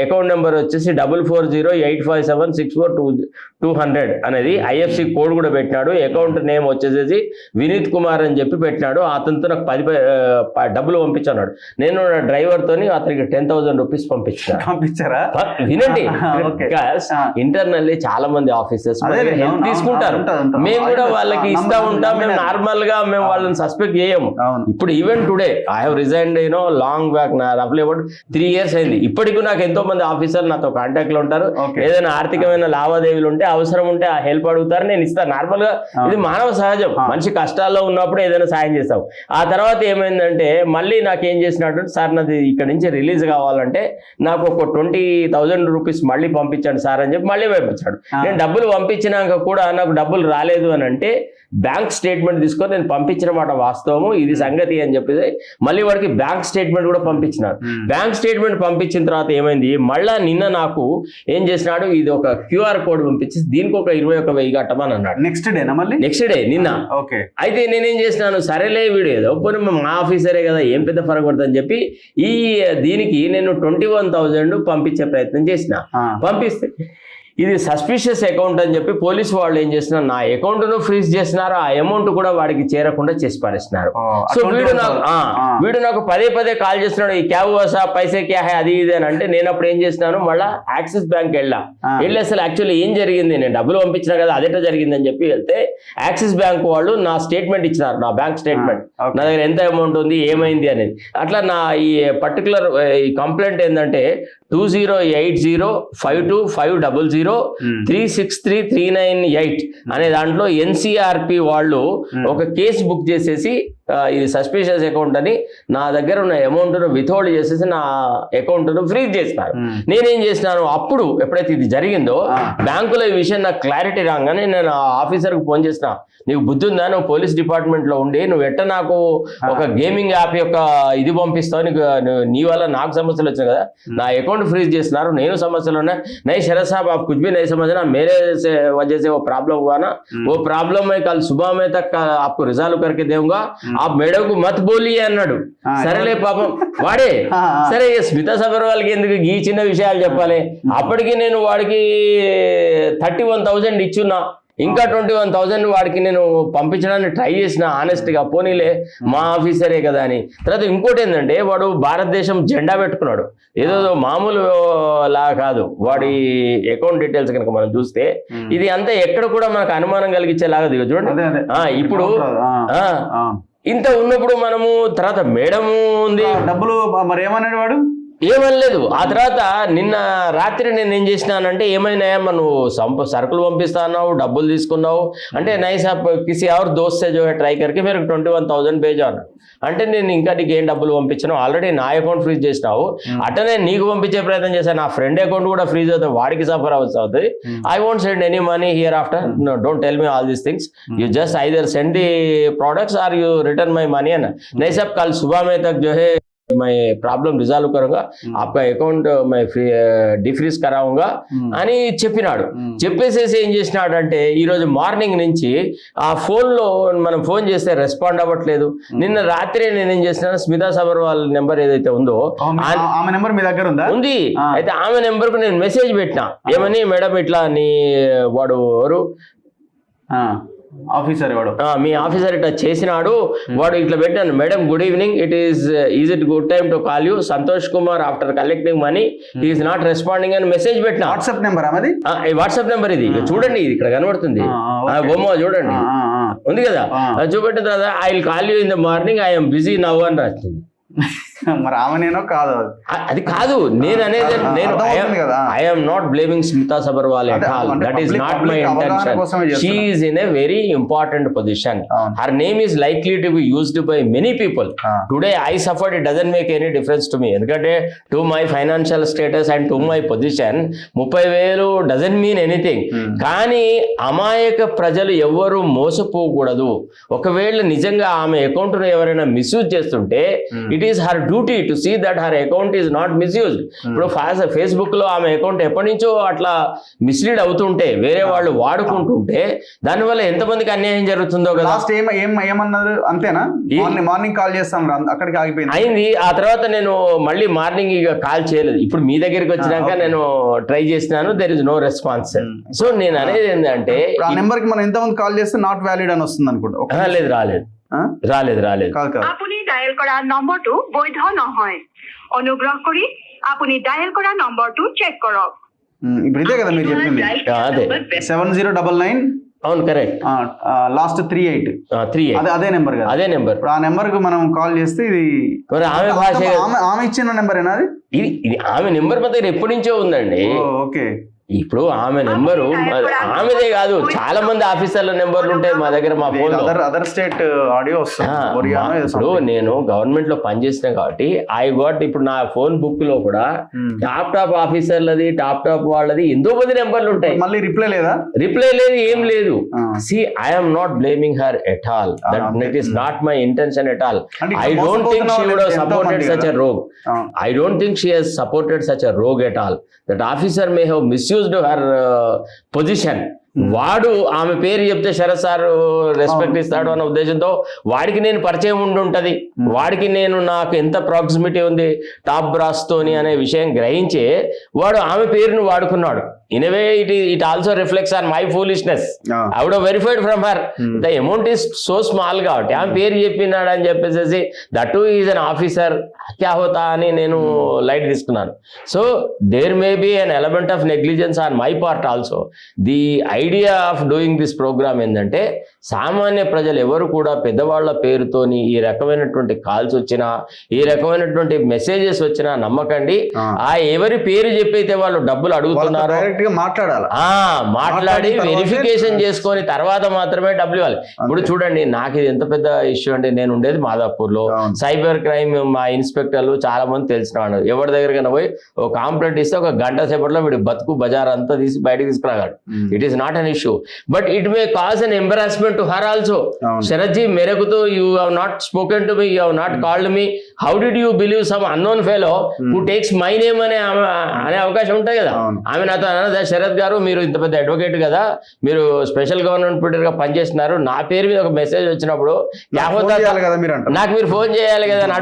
account number వచ్చేసి 440857642200 అనేది, ఐఎఫ్సి కోడ్ కూడా పెట్టినాడు. అకౌంట్ నేమ్ వచ్చేసేసి వినీత్ కుమార్ అని చెప్పి పెట్టినాడు. అతనితో నాకు 10 డబ్బులు పంపించాడు. నేను డ్రైవర్తో అతనికి 10,000 రూపీస్ పంపించారా? వినండి, ఇంటర్నల్లీ చాలా మంది ఆఫీసర్స్ హెల్ప్ తీసుకుంటారు, మేము కూడా వాళ్ళకి ఇస్తా ఉంటాం. మేము నార్మల్ గా మేము వాళ్ళని సస్పెక్ట్ చేయము. ఇప్పుడు even today I have resigned long back, నా రఫ్లీ అబౌట్ 3 years అయింది. ఇప్పటికీ నాకు ఎంతో మంది ఆఫీసర్లు నాతో కాంటాక్ట్ లో ఉంటారు. ఏదైనా ఆర్థికమైన లావాదేవీలు ఉంటే, అవసరం ఉంటే ఆ హెల్ప్ అడుగుతారు, నేను ఇస్తాను. నార్మల్ గా ఇది మానవ సహజం, మనిషి కష్టాల్లో ఉన్నప్పుడు ఏదైనా సాయం చేస్తాం. ఆ తర్వాత ఏమైందంటే మళ్ళీ నాకేం చేసినట్టు, సార్ నాది ఇక్కడ నుంచి రిలీజ్ కావాలంటే నాకు ఒక 20,000 రూపీస్ మళ్ళీ పంపించండి సార్ అని చెప్పి మళ్ళీ పంపించాడు. నేను డబ్బులు పంపించినాక కూడా నాకు డబ్బులు రాలేదు అని అంటే బ్యాంక్ స్టేట్మెంట్ తీసుకొని నేను పంపించిన మాట వాస్తవము, ఇది సంగతి అని చెప్పేసి మళ్ళీ వాడికి బ్యాంక్ స్టేట్మెంట్ కూడా పంపించినారు. బ్యాంక్ స్టేట్మెంట్ పంపించిన తర్వాత ఏమైంది, మళ్ళా నిన్న నాకు ఏం చేసినాడు, ఇది ఒక QR కోడ్ పంపించి దీనికి ఒక 21,000 కట్టమని అన్నాడు. నెక్స్ట్ డే నిన్న. అయితే నేనేం చేసినాను, సరేలే వీడు ఏదో పోనీ మా ఆఫీసరే కదా, ఏం పెద్ద ఫరక పడుతుందని చెప్పి దీనికి నేను 21,000 పంపించే ప్రయత్నం చేసిన. పంపిస్తే ఇది సస్పిషియస్ అకౌంట్ అని చెప్పి పోలీసు వాళ్ళు ఏం చేస్తున్నారు, నా అకౌంట్ను ఫ్రీజ్ చేస్తున్నారు, ఆ అమౌంట్ కూడా వాడికి చేరకుండా చేసి పారేస్తున్నారు. సో వీడు నాకు పదే కాల్ చేస్తున్నాడు, ఈ క్యా హువా సాబ్, పైసే క్యా హై, అది ఇది అని అంటే నేను అప్పుడు ఏం చేసినాను, మళ్ళీ యాక్సిస్ బ్యాంక్ వెళ్ళి అసలు యాక్చువల్లీ ఏం జరిగింది, నేను డబ్బులు పంపించినా కదా అదేటా జరిగింది అని చెప్పి వెళ్తే యాక్సిస్ బ్యాంక్ వాళ్ళు నా స్టేట్మెంట్ ఇచ్చినారు, నా బ్యాంక్ స్టేట్మెంట్, నా దగ్గర ఎంత అమౌంట్ ఉంది ఏమైంది అనేది. అట్లా నా ఈ పర్టికులర్ ఈ కంప్లైంట్ ఏంటంటే 2080500500363398 అనే దాంట్లో ఎన్సిఆర్పి వాళ్ళు ఒక కేసు బుక్ చేసేసి ఇది సస్పిషియస్ అకౌంట్ అని నా దగ్గర ఉన్న అమౌంట్ను విత్హోల్డ్ చేసేసి నా అకౌంట్ను ఫ్రీజ్ చేసినారు. నేనేం చేసినాను, అప్పుడు ఎప్పుడైతే ఇది జరిగిందో బ్యాంకులో ఈ విషయం నాకు క్లారిటీ రాగానే నేను ఆఫీసర్కి ఫోన్ చేసిన, నీకు బుద్ధి ఉందా, నువ్వు పోలీస్ డిపార్ట్మెంట్లో ఉండి నువ్వు ఎట్ట నాకు ఒక గేమింగ్ యాప్ యొక్క ఇది పంపిస్తావు, నీకు నీ వల్ల నాకు సమస్యలు వచ్చినాయి కదా, నా అకౌంట్ ఫ్రీజ్ చేస్తున్నారు, నేను సమస్యలు ఉన్నాయి, నై शरद साहब आप कुछ भी नहीं समझना, मेरे से वजह से वो प्रॉब्लम हुआ ना, वो प्रॉब्लम मैं कल सुबह में तक आपको रिजॉल्व करके दूंगा, आप మేడం కు మత్ బోలి అన్నాడు. సరేలే పాపం వాడే సరే, స్మితా సబర్వాల్కి ఎందుకు ఈ చిన్న విషయాలు చెప్పాలి. అప్పటికి నేను వాడికి 31,000 ఇచ్చున్నా, ఇంకా 21,000 వాడికి నేను పంపించడానికి ట్రై చేసిన ఆనెస్ట్గా, పోనీలే మా ఆఫీసరే కదా అని. తర్వాత ఇంకోటి ఏంటంటే వాడు భారతదేశం జెండా పెట్టుకున్నాడు, ఏదో మామూలు లా కాదు. వాడి అకౌంట్ డీటెయిల్స్ కనుక మనం చూస్తే ఇది అంతా ఎక్కడ కూడా మనకు అనుమానం కలిగించేలాగా దిగ చూడండి. ఇప్పుడు ఇంత ఉన్నప్పుడు మనము తర్వాత మేడం ఉంది, డబ్బులు మరి ఏమన్నాడు వాడు, ఏమనలేదు. ఆ తర్వాత నిన్న రాత్రి నేను ఏం చేసినానంటే, ఏమైనా నువ్వు సరుకులు పంపిస్తా అన్నావు, డబ్బులు తీసుకున్నావు అంటే, నై సాబ్ కిసి और दोस्त से जो है ट्राई करके मेरे 21,000 भेजा అన్నాడు. అంటే నేను ఇంకా నీకు ఏం డబ్బులు పంపించాను, ఆల్రెడీ నా అకౌంట్ ఫ్రీజ్ చేసినావు, అట్టనే నీకు పంపించే ప్రయత్నం చేశాను, నా ఫ్రెండ్ అకౌంట్ కూడా ఫ్రీజ్ అవుతుంది, వాడికి సఫర్ అవుతుంది. I won't send any money hereafter, don't tell me all these things, you just either send the products or you return my money అన్న. నై సాబ్ కల్ సుబహ మే తక్ జో హై मैं प्रॉब्लम रिजॉल्व करूंगा, आपका अकाउंट मैं डिफ्रीज कराऊंगा అని చెప్పినాడు. చెప్పేసేసి ఏం చేసినాడు అంటే, ఈరోజు మార్నింగ్ నుంచి ఆ ఫోన్లో మనం ఫోన్ చేస్తే రెస్పాండ్ అవ్వట్లేదు. నిన్న రాత్రి నేనేం చేసినా, స్మితా సబర్వాల్ నెంబర్ ఏదైతే ఉందో ఆమె నెంబర్ మీ దగ్గర ఉందా? ఉంది. అయితే ఆమె నెంబర్కు నేను మెసేజ్ పెట్టినా, ఏమని, మేడం ఇట్లా నీ వాడు ఎవరు ఆఫీసర్, వాడు మీ ఆఫీసర్ ఇట్లా చేసినాడు, వాడు ఇట్లా పెట్టాను, madam good evening, is it good time to call you, Santosh Kumar after collecting money is not responding అని మెసేజ్ పెట్టిన. వాట్సాప్ నెంబర్ ఇది, వాట్సాప్ నెంబర్ ఇది చూడండి, ఇది ఇక్కడ కనబడుతుంది బొమ్మ చూడండి. ఉంది కదా, అది చూపెట్టిన తర్వాత I will call you in the morning, I'm busy now అని రాసింది. మరి ఆమెనేనో కాదు అది కాదు నేను అనేది. నేను I'm not blaming Smita Sabharwal at all, that is not my intention. She is in a very important position. Her name is likely to be used by many people. Today I suffered, it doesn't make any difference to me, ఎందుకంటే to my financial status and to my position 30,000 doesn't mean anything. కానీ అమాయక ప్రజలు ఎవరు మోసపోకూడదు. ఒకవేళ నిజంగా ఆమె account ను ఎవరైనా మిస్యూజ్ చేస్తుంటే it is her duty to see that her account is not misused. ఇప్పుడు ఫేస్బుక్ లో ఆమె అకౌంట్ ఎప్పటి నుంచో అట్లా మిస్లీడ్ అవుతుంటే, వేరే వాళ్ళు వాడుకుంటుంటే దానివల్ల ఎంతమందికి అన్యాయం జరుగుతుందో కదా. లాస్ట్ ఏమన్నారు అంతేనా, మార్నింగ్ కాల్ చేస్తాం అక్కడికి ఆగిపోయింది అయింది. ఆ తర్వాత నేను మళ్ళీ మార్నింగ్ ఇక కాల్ చేయలేదు. ఇప్పుడు మీ దగ్గరికి వచ్చినాక నేను ట్రై చేసినాను, there is no response. So నేను అనేది ఏంటంటే ఆ నెంబర్ కి మనం ఎంతమంది కాల్ చేస్తే నాట్ వ్యాలిడ్ అని వస్తుంది అనుకుంటా. లేదు రాలేదు আপুনি ডায়েল কৰা নম্বৰটো বৈধ নহয়, অনুগ্ৰহ কৰি আপুনি ডায়েল কৰা নম্বৰটো চেক কৰক. ఇప్పుడు ఇదే కదా మీరు చెప్పింది, అదే 7099. అవును కరెక్ట్, లాస్ట్ 38 అదే నెంబర్ కదా, అదే నెంబర్. ఇప్పుడు ఆ నెంబర్ కు మనం కాల్ చేస్తే ఇది ఆమె భాష, ఆమె ఇచ్చిన నెంబరేనా అది? ఇది ఆమె నెంబర్ మా దగ్గర ఎప్పటి నుంచో ఉందండి. ఓకే, ఇప్పుడు ఆమె నెంబరు ఆమెదే కాదు, చాలా మంది ఆఫీసర్ల నెంబర్లు ఉంటాయి మా దగ్గర, మా ఫోన్. అదర్ స్టేట్ ఆడియో వస్తుంది. ఇప్పుడు నేను గవర్నమెంట్ లో పనిచేసిన కాబట్టి ఐ గాట్, ఇప్పుడు నా ఫోన్ బుక్ లో కూడా టాప్ ఆఫీసర్లది, టాప్ వాళ్ళది ఎంతో మంది నెంబర్లు ఉంటాయి. మళ్ళీ రిప్లై లేదు, ఏం లేదు. See I'm not blaming her at all, that is not my intention at all. I don't think she would have supported such a rogue. I don't think she has supported such a rogue at all. That officer may have misused her position. వాడు ఆమె పేరు చెప్తే Sarath sir respect ఇస్తాడు అన్న ఉద్దేశంతో వాడికి నేను పరిచయం ఉండుంటది, వాడికి నాకు ఎంత ప్రాక్సిమిటీ ఉంది టాప్ బ్రాస్ తోని అనే విషయం గ్రహించి వాడు ఆమె పేరును వాడుకున్నాడు. In a way it also reflects on my foolishness. I would have verified from her. The amount is so small కాబట్టి ఆమె పేరు చెప్పినాడు అని చెప్పేసి that too is an officer క్యా హోతా అని నేను లైట్ తీసుకున్నాను. So there may be an element of negligence on my part also. The idea of doing this programme ఏంటంటే సామాన్య ప్రజలు ఎవరు కూడా పెద్దవాళ్ల పేరుతోని ఈ రకమైనటువంటి కాల్స్ వచ్చినా, ఈ రకమైనటువంటి మెసేజెస్ వచ్చినా నమ్మకండి. ఆ ఎవరి పేరు చెప్పైతే వాళ్ళు డబ్బులు అడుగుతున్నారో మాట్లాడి వెరిఫికేషన్ చేసుకొని తర్వాత మాత్రమే డబ్బులు ఇవ్వాలి. ఇప్పుడు చూడండి, నాకు ఇది ఎంత పెద్ద ఇష్యూ అంటే, నేను ఉండేది మాదాపూర్ లో. సైబర్ క్రైమ్ మా ఇన్స్పెక్టర్లు చాలా మంది తెలిసిన వాళ్ళు, ఎవరి దగ్గరకైనా పోయి ఒక కాంప్లైంట్ ఇస్తే ఒక గంట సేపట్లో వీడు బతుకు బజార్ అంతా తీసి బయటకు తీసుకురాగాడు. It is not an issue, but it may cause an embarrassment to her also. Sharath ji, మేరకు తో you have not spoken to me, you have not called me, how did you believe some unknown fellow who takes my name అనే అవకాశం ఉంటాయి కదా. ఆమె నాతో అన్నదా, శరత్ గారు మీరు ఇంత పెద్ద అడ్వకేట్ కదా, మీరు స్పెషల్ గవర్నమెంట్ ప్రిపేటర్ గా పనిచేస్తున్నారు, నా పేరు మీద ఒక మెసేజ్ వచ్చినప్పుడు నాకు మీరు ఫోన్ చేయాలి కదా అని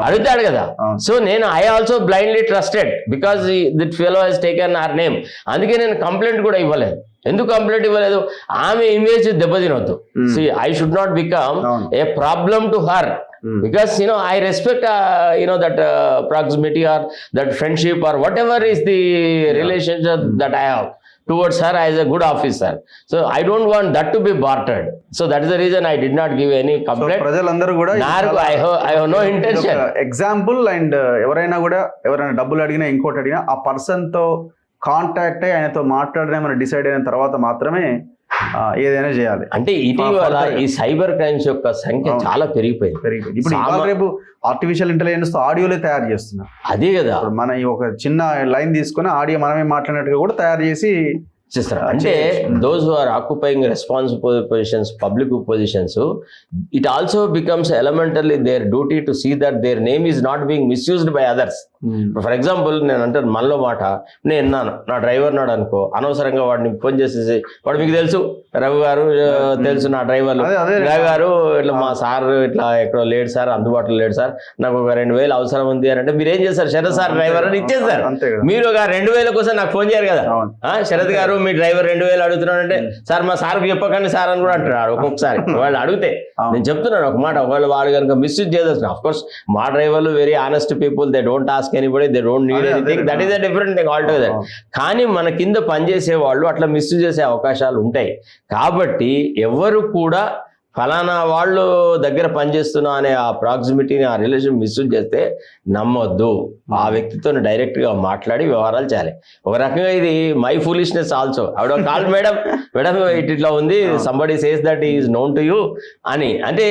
అడుగుతాడు కదా. సో నేను I also blindly trusted because that fellow he's taken our name. అందుకే నేను కంప్లైంట్ కూడా ఇవ్వలేదు. ఎందుకు కంప్లైంట్ ఇవ్వలేదు? ఆమె ఇమేజ్ దెబ్బతినొద్దు. I should not become a problem to her. Because I respect that proximity or that friendship or whatever is the relationship that I have towards her as a good officer. So I don't want that to be bartered. So that is the reason I did not give any complaint. ప్రజలందరూ కూడా I have no intention. Example and ఎవరైనా డబ్బులు అడిగినా ఇంకోటి అడిగినా ఆ person తో contact అయ్యి ఆయనతో మాట్లాడడం మనం డిసైడ్ అయిన తర్వాత మాత్రమే ఏదైనా చేయాలి. అంటే ఇటీవల ఈ సైబర్ క్రైమ్స్ యొక్క సంఖ్య చాలా పెరిగిపోయింది. ఇప్పుడు రేపు ఆర్టిఫిషియల్ ఇంటెలిజెన్స్ తో ఆడియోలే తయారు చేస్తున్నారు. అదే కదా, మన ఒక చిన్న లైన్ తీసుకుని ఆడియో మనమే మాట్లాడినట్టుగా కూడా తయారు చేసి చేస్తారు. అంటే those who are occupying responsible positions, public positions, it also becomes elementary their duty to see that their name is not being misused by others. For example నేను అంటే మనలో మాట నేను విన్నాను, నా డ్రైవర్ నాడు అనుకో, అనవసరంగా వాడిని ఫోన్ చేసేసి, వాడు మీకు తెలుసు రఘు గారు తెలుసు నా డ్రైవర్లు, రఘు గారు ఇట్లా మా సార్ ఇట్లా ఎక్కడో లేడు సార్, అందుబాటులో లేడు సార్, నాకు ఒక 2,000 అవసరం ఉంది అని అంటే మీరు ఏం చేస్తారు? శరత్ సార్ డ్రైవర్ అని ఇచ్చేస్తారు. మీరు ఒక 2,000 కోసం నాకు ఫోన్ చేయరు కదా. శరత్ గారు మీ డ్రైవర్ 2,000 అడుగుతున్నాడు అంటే, సార్ మా సార్కి చెప్పకండి సార్ అని కూడా అంటున్నాడు ఒక్కొక్కసారి. వాళ్ళు అడిగితే నేను చెప్తున్నాను ఒక మాట, ఒకవేళ వాళ్ళు కనుక మిస్యూజ్ చేసేస్తున్నారు. అఫ్ కోర్స్ మా డ్రైవర్లు very honest people, they don't ask ask anybody, they don't need anything, that is a different thing all together. కానీ మన కింద పనిచేసే వాళ్ళు అట్లా మిస్యూజ్ చేసే అవకాశాలు ఉంటాయి. కాబట్టి ఎవరు కూడా ఫలానా వాళ్ళు దగ్గర పనిచేస్తున్నా అనే ఆ ప్రాక్సిమిటీని, ఆ రిలేషన్ మిస్యూజ్ చేస్తే నమ్మొద్దు. ఆ వ్యక్తితో డైరెక్ట్గా మాట్లాడి వ్యవహారాలు చేయాలి. ఒక రకంగా ఇది మై ఫూలిష్నెస్ ఆల్సో. ఆవిడ కాల్ మేడం ఇట్లా ఉంది, somebody says that is known to you అని. అంటే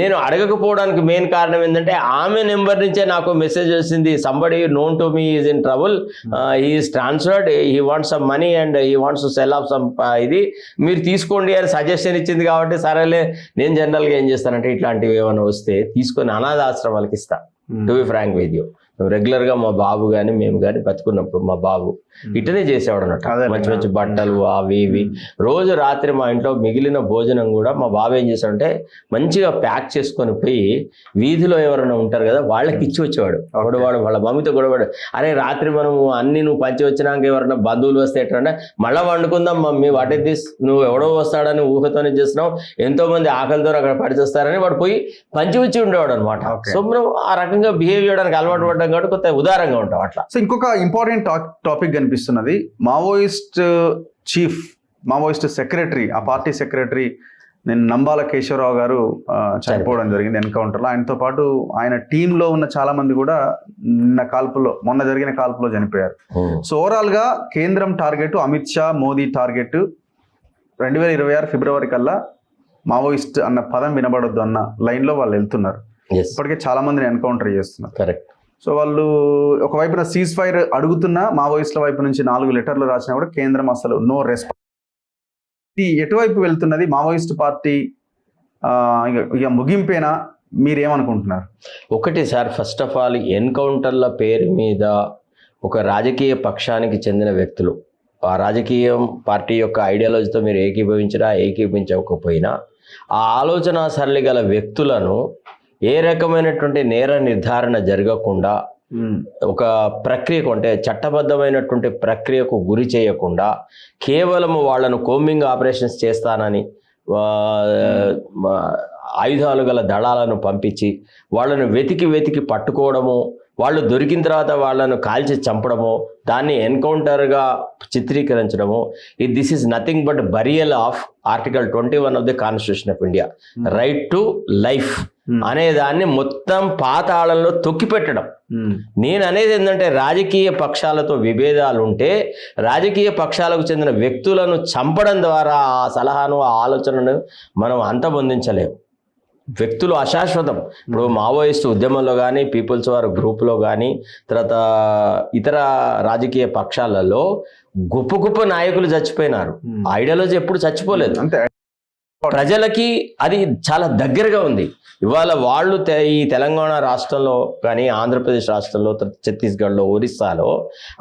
నేను అడగకపోవడానికి మెయిన్ కారణం ఏంటంటే ఆమె నెంబర్ నుంచే నాకు మెసేజ్ వచ్చింది, somebody known to me is in trouble, is transferred, he wants some money and he wants to cell of some, ఇది మీరు తీసుకోండి అని సజెషన్ ఇచ్చింది. కాబట్టి సరేలే, నేను జనరల్గా ఏం చేస్తానంటే ఇట్లాంటివి ఏమైనా వస్తే తీసుకొని అనాథాశ్రమాలకి ఇస్తా. To be frank with you, రెగ్యులర్గా మా బాబు కానీ మేము కానీ బతుకున్నప్పుడు మా బాబు ఇటనే చేసేవాడు అన్నట్టు. మంచి మంచి బట్టలు అవి ఇవి. రోజు రాత్రి మా ఇంట్లో మిగిలిన భోజనం కూడా మా బాబు ఏం చేశాడంటే మంచిగా ప్యాక్ చేసుకొని పోయి వీధిలో ఎవరైనా ఉంటారు కదా వాళ్ళకి ఇచ్చి వచ్చేవాడు. వాడు వాళ్ళ మమ్మీతో గొడవడు, అరే రాత్రి మనము అన్ని నువ్వు పంచి వచ్చినాక ఎవరైనా బంధువులు వస్తే ఎట్లా మళ్ళీ వండుకుందాం మమ్మీ, వాట్ ఇస్ దిస్, నువ్వు ఎవడో వస్తాడని ఊహతోనే చేస్తున్నావు, ఎంతో మంది ఆకలితో అక్కడ పడిచేస్తారని వాడు పోయి పంచి వచ్చి ఉండేవాడు అనమాట. సో మనం ఆ రకంగా బిహేవ్ చేయడానికి అలవాటు పడ్డాం కాబట్టి కొంత ఉదారంగా ఉంటాం అట్లా. సో ఇంకొక ఇంపార్టెంట్ టాపిక్ కనిపిస్తున్నది, మావోయిస్ట్ చీఫ్, మావోయిస్ట్ సెక్రటరీ, ఆ పార్టీ సెక్రటరీ నేను నంబాల కేశవరావు గారు చనిపోవడం జరిగింది ఎన్కౌంటర్లో. ఆయనతో పాటు ఆయన టీంలో ఉన్న చాలా మంది కూడా మొన్న జరిగిన కాల్పులో చనిపోయారు. సో ఓవరాల్గా కేంద్రం టార్గెట్, అమిత్ షా మోదీ టార్గెట్ 2026 ఫిబ్రవరి కల్లా మావోయిస్ట్ అన్న పదం వినబడొద్దు అన్న లైన్లో వాళ్ళు వెళ్తున్నారు. ఇప్పటికే చాలా మందిని ఎన్కౌంటర్ చేస్తున్నారు. కరెక్ట్. సో వాళ్ళు ఒకవైపున సీజ్ ఫైర్ అడుగుతున్నా, మావోయిస్టుల వైపు నుంచి 4 లెటర్లు రాసినా కూడా కేంద్రం అసలు నో రెస్పాన్స్. ఇది ఎటువైపు వెళ్తున్నది? మావోయిస్ట్ పార్టీ ఇక ముగింపేనా? మీరేమనుకుంటున్నారు? ఒకటి సార్, ఫస్ట్ ఆఫ్ ఆల్ ఎన్కౌంటర్ల పేరు మీద ఒక రాజకీయ పక్షానికి చెందిన వ్యక్తులు, ఆ రాజకీయ పార్టీ యొక్క ఐడియాలజీతో మీరు ఏకీభవించినా ఏకీభవించకపోయినా ఆ ఆలోచన సరళి గల వ్యక్తులను ఏ రకమైనటువంటి నేర నిర్ధారణ జరగకుండా ఒక ప్రక్రియకు, అంటే చట్టబద్ధమైనటువంటి ప్రక్రియకు గురి చేయకుండా కేవలం వాళ్ళను కోంబింగ్ ఆపరేషన్స్ చేస్తానని ఆయుధాలు గల దళాలను పంపించి వాళ్ళను వెతికి పట్టుకోవడము, వాళ్ళు దొరికిన తర్వాత వాళ్ళను కాల్చి చంపడము, దాన్ని ఎన్కౌంటర్గా చిత్రీకరించడము, this is nothing but burial of article 21 of the constitution of India, right to life అనే దాన్ని మొత్తం పాతాళంలో తొక్కిపెట్టడం. నేను అనేది ఏంటంటే రాజకీయ పక్షాలతో విభేదాలు ఉంటే రాజకీయ పక్షాలకు చెందిన వ్యక్తులను చంపడం ద్వారా ఆ సలహాను, ఆ ఆలోచనను మనం అంతమొందించలేము. వ్యక్తులు అశాశ్వతం. ఇప్పుడు మావోయిస్టు ఉద్యమంలో కానీ, పీపుల్స్ వార్ గ్రూప్లో కానీ, తర్వాత ఇతర రాజకీయ పక్షాలలో గొప్ప నాయకులు చచ్చిపోయినారు. ఐడియాలజీ ఎప్పుడు చచ్చిపోలేదు. ప్రజలకి అది చాలా దగ్గరగా ఉంది. ఇవాళ వాళ్ళు ఈ తెలంగాణ రాష్ట్రంలో కానీ, ఆంధ్రప్రదేశ్ రాష్ట్రంలో, ఛత్తీస్గఢ్లో, ఒరిస్సాలో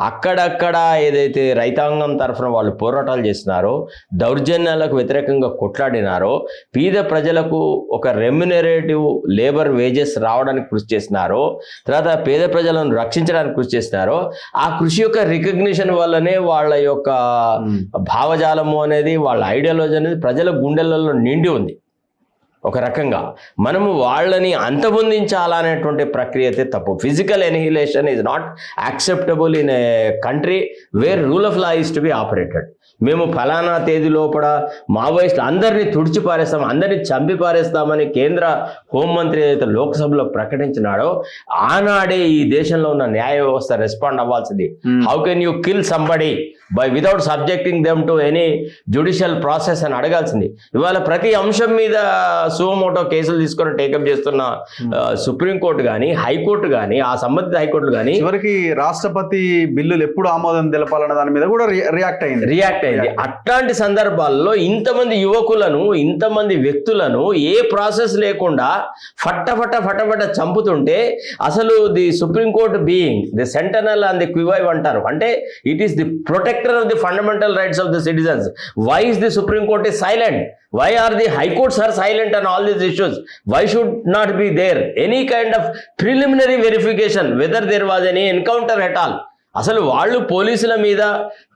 అక్కడక్కడ ఏదైతే రైతాంగం తరఫున వాళ్ళు పోరాటాలు చేసినారో, దౌర్జన్యాలకు వ్యతిరేకంగా కొట్లాడినారో, పేద ప్రజలకు ఒక రెమ్యునరేటివ్ లేబర్ వేజెస్ రావడానికి కృషి చేసినారో, తర్వాత పేద ప్రజలను రక్షించడానికి కృషి చేసినారో, ఆ కృషి యొక్క రికగ్నిషన్ వల్లనే వాళ్ళ యొక్క భావజాలము అనేది, వాళ్ళ ఐడియాలజీ అనేది ప్రజల గుండెలలో నిండి ఉంది. ఒక రకంగా మనము వాళ్ళని అంతమొందించాలనేటువంటి ప్రక్రియ అయితే తప్పు. Physical annihilation is not acceptable in a country where rule of law is to be operated. మేము ఫలానా తేదీ లోపల మావోయిస్టులు అందరినీ తుడిచి పారేస్తాం, అందరినీ చంపి పారేస్తామని కేంద్ర హోంమంత్రి ఏదైతే లోక్సభలో ప్రకటించినాడో ఆనాడే ఈ దేశంలో ఉన్న న్యాయ వ్యవస్థ రెస్పాండ్ అవ్వాల్సింది. How can you kill somebody by without subjecting them to any judicial process అని అడగాల్సింది. ఇవాళ ప్రతి అంశం మీద సుమోటో కేసులు తీసుకొని టేకప్ చేస్తున్న సుప్రీంకోర్టు కానీ, హైకోర్టు కానీ, ఆ సంబంధిత హైకోర్టులు కానీ చివరికి రాష్ట్రపతి బిల్లులు ఎప్పుడు ఆమోదం తెలపాలన్న దాని మీద కూడా రియాక్ట్ అయింది. అట్లాంటి సందర్భాల్లో ఇంతమంది యువకులను, ఇంతమంది వ్యక్తులను ఏ ప్రాసెస్ లేకుండా ఫటఫట చంపుతుంటే అసలు the supreme court being the sentinel and the qui అంటారు, అంటే it is the protector of the fundamental rights of the citizens. Why is the supreme court is silent? Why are the high courts are silent on all these issues? Why should not be there any kind of preliminary verification whether there was any encounter at all? అసలు వాళ్ళు పోలీసుల మీద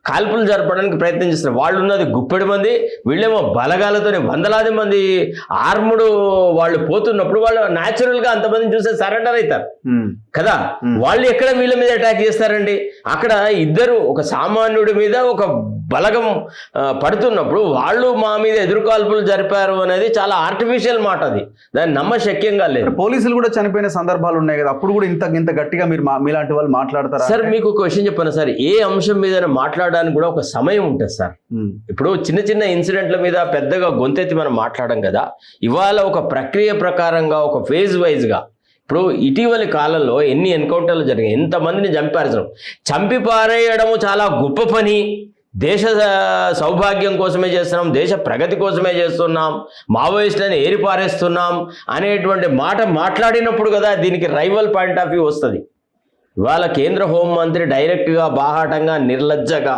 కాల్పులు జరపడానికి ప్రయత్నం చేస్తారు. వాళ్ళు ఉన్నది గుప్పెడు మంది, వీళ్ళేమో బలగాలతోనే వందలాది మంది ఆర్ముడు వాళ్ళు పోతున్నప్పుడు వాళ్ళు న్యాచురల్గా అంతమందిని చూస్తే సరెండర్ అవుతారు కదా. వాళ్ళు ఎక్కడ వీళ్ళ మీద అటాక్ చేస్తారండి? అక్కడ ఇద్దరు, ఒక సామాన్యుడి మీద ఒక బలగం పడుతున్నప్పుడు వాళ్ళు మా మీద ఎదురుకాల్పులు జరిపారు అనేది చాలా ఆర్టిఫిషియల్ మాట. అది దాన్ని నమ్మశక్యంగా లేదు. పోలీసులు కూడా చనిపోయిన సందర్భాలు ఉన్నాయి కదా, అప్పుడు కూడా ఇంత గట్టిగా మీరు మీలాంటి వాళ్ళు మాట్లాడతారా? సార్ మీకు ఒక విషయం చెప్పాను సార్, ఏ అంశం మీద మాట్లాడడానికి కూడా ఒక సమయం ఉంటుంది సార్. ఇప్పుడు చిన్న చిన్న ఇన్సిడెంట్ల మీద పెద్దగా గొంతెత్తి మనం మాట్లాడడం కదా. ఇవాళ ఒక ప్రక్రియ ప్రకారంగా, ఒక ఫేజ్ వైజ్గా, ఇప్పుడు ఇటీవలి కాలంలో ఎన్ని ఎన్కౌంటర్లు జరిగాయి, ఎంతమందిని చంపి పారేయడము చాలా గొప్ప పని, దేశ సౌభాగ్యం కోసమే చేస్తున్నాం, దేశ ప్రగతి కోసమే చేస్తున్నాం, మావోయిస్టులను ఏరిపారేస్తున్నాం అనేటువంటి మాట మాట్లాడినప్పుడు కదా దీనికి రైవల్ పాయింట్ ఆఫ్ వ్యూ వస్తుంది. ఇవాళ కేంద్ర హోంమంత్రి డైరెక్ట్గా, బాహాటంగా, నిర్లజ్జగా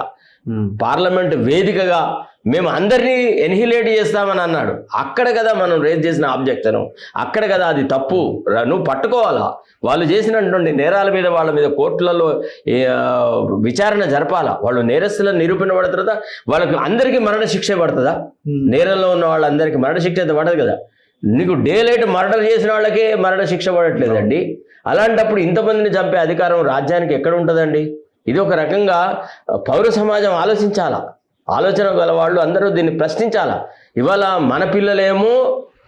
పార్లమెంట్ వేదికగా మేము అందరినీ ఎన్హిలేట్ చేస్తామని అన్నాడు. అక్కడ కదా మనం రేజ్ చేసిన ఆబ్జెక్షన్, అక్కడ కదా అది తప్పు. నువ్వు పట్టుకోవాలా, వాళ్ళు చేసినటువంటి నేరాల మీద వాళ్ళ మీద కోర్టులలో విచారణ జరపాలా. వాళ్ళు నేరస్తులను నిరూపణ తర్వాత వాళ్ళకి అందరికీ మరణశిక్ష పడుతుందా? నేరంలో ఉన్న వాళ్ళందరికీ మరణశిక్ష అయితే పడదు కదా. నీకు డే లైట్ మర్డర్ చేసిన వాళ్ళకే మరణశిక్ష పడట్లేదండి. అలాంటప్పుడు ఇంతమందిని చంపే అధికారం రాజ్యానికి ఎక్కడ ఉంటుందండి? ఇది ఒక రకంగా పౌర సమాజం ఆలోచించాలా, ఆలోచన గల వాళ్ళు అందరూ దీన్ని ప్రశ్నించాలా. ఇవాళ మన పిల్లలేమో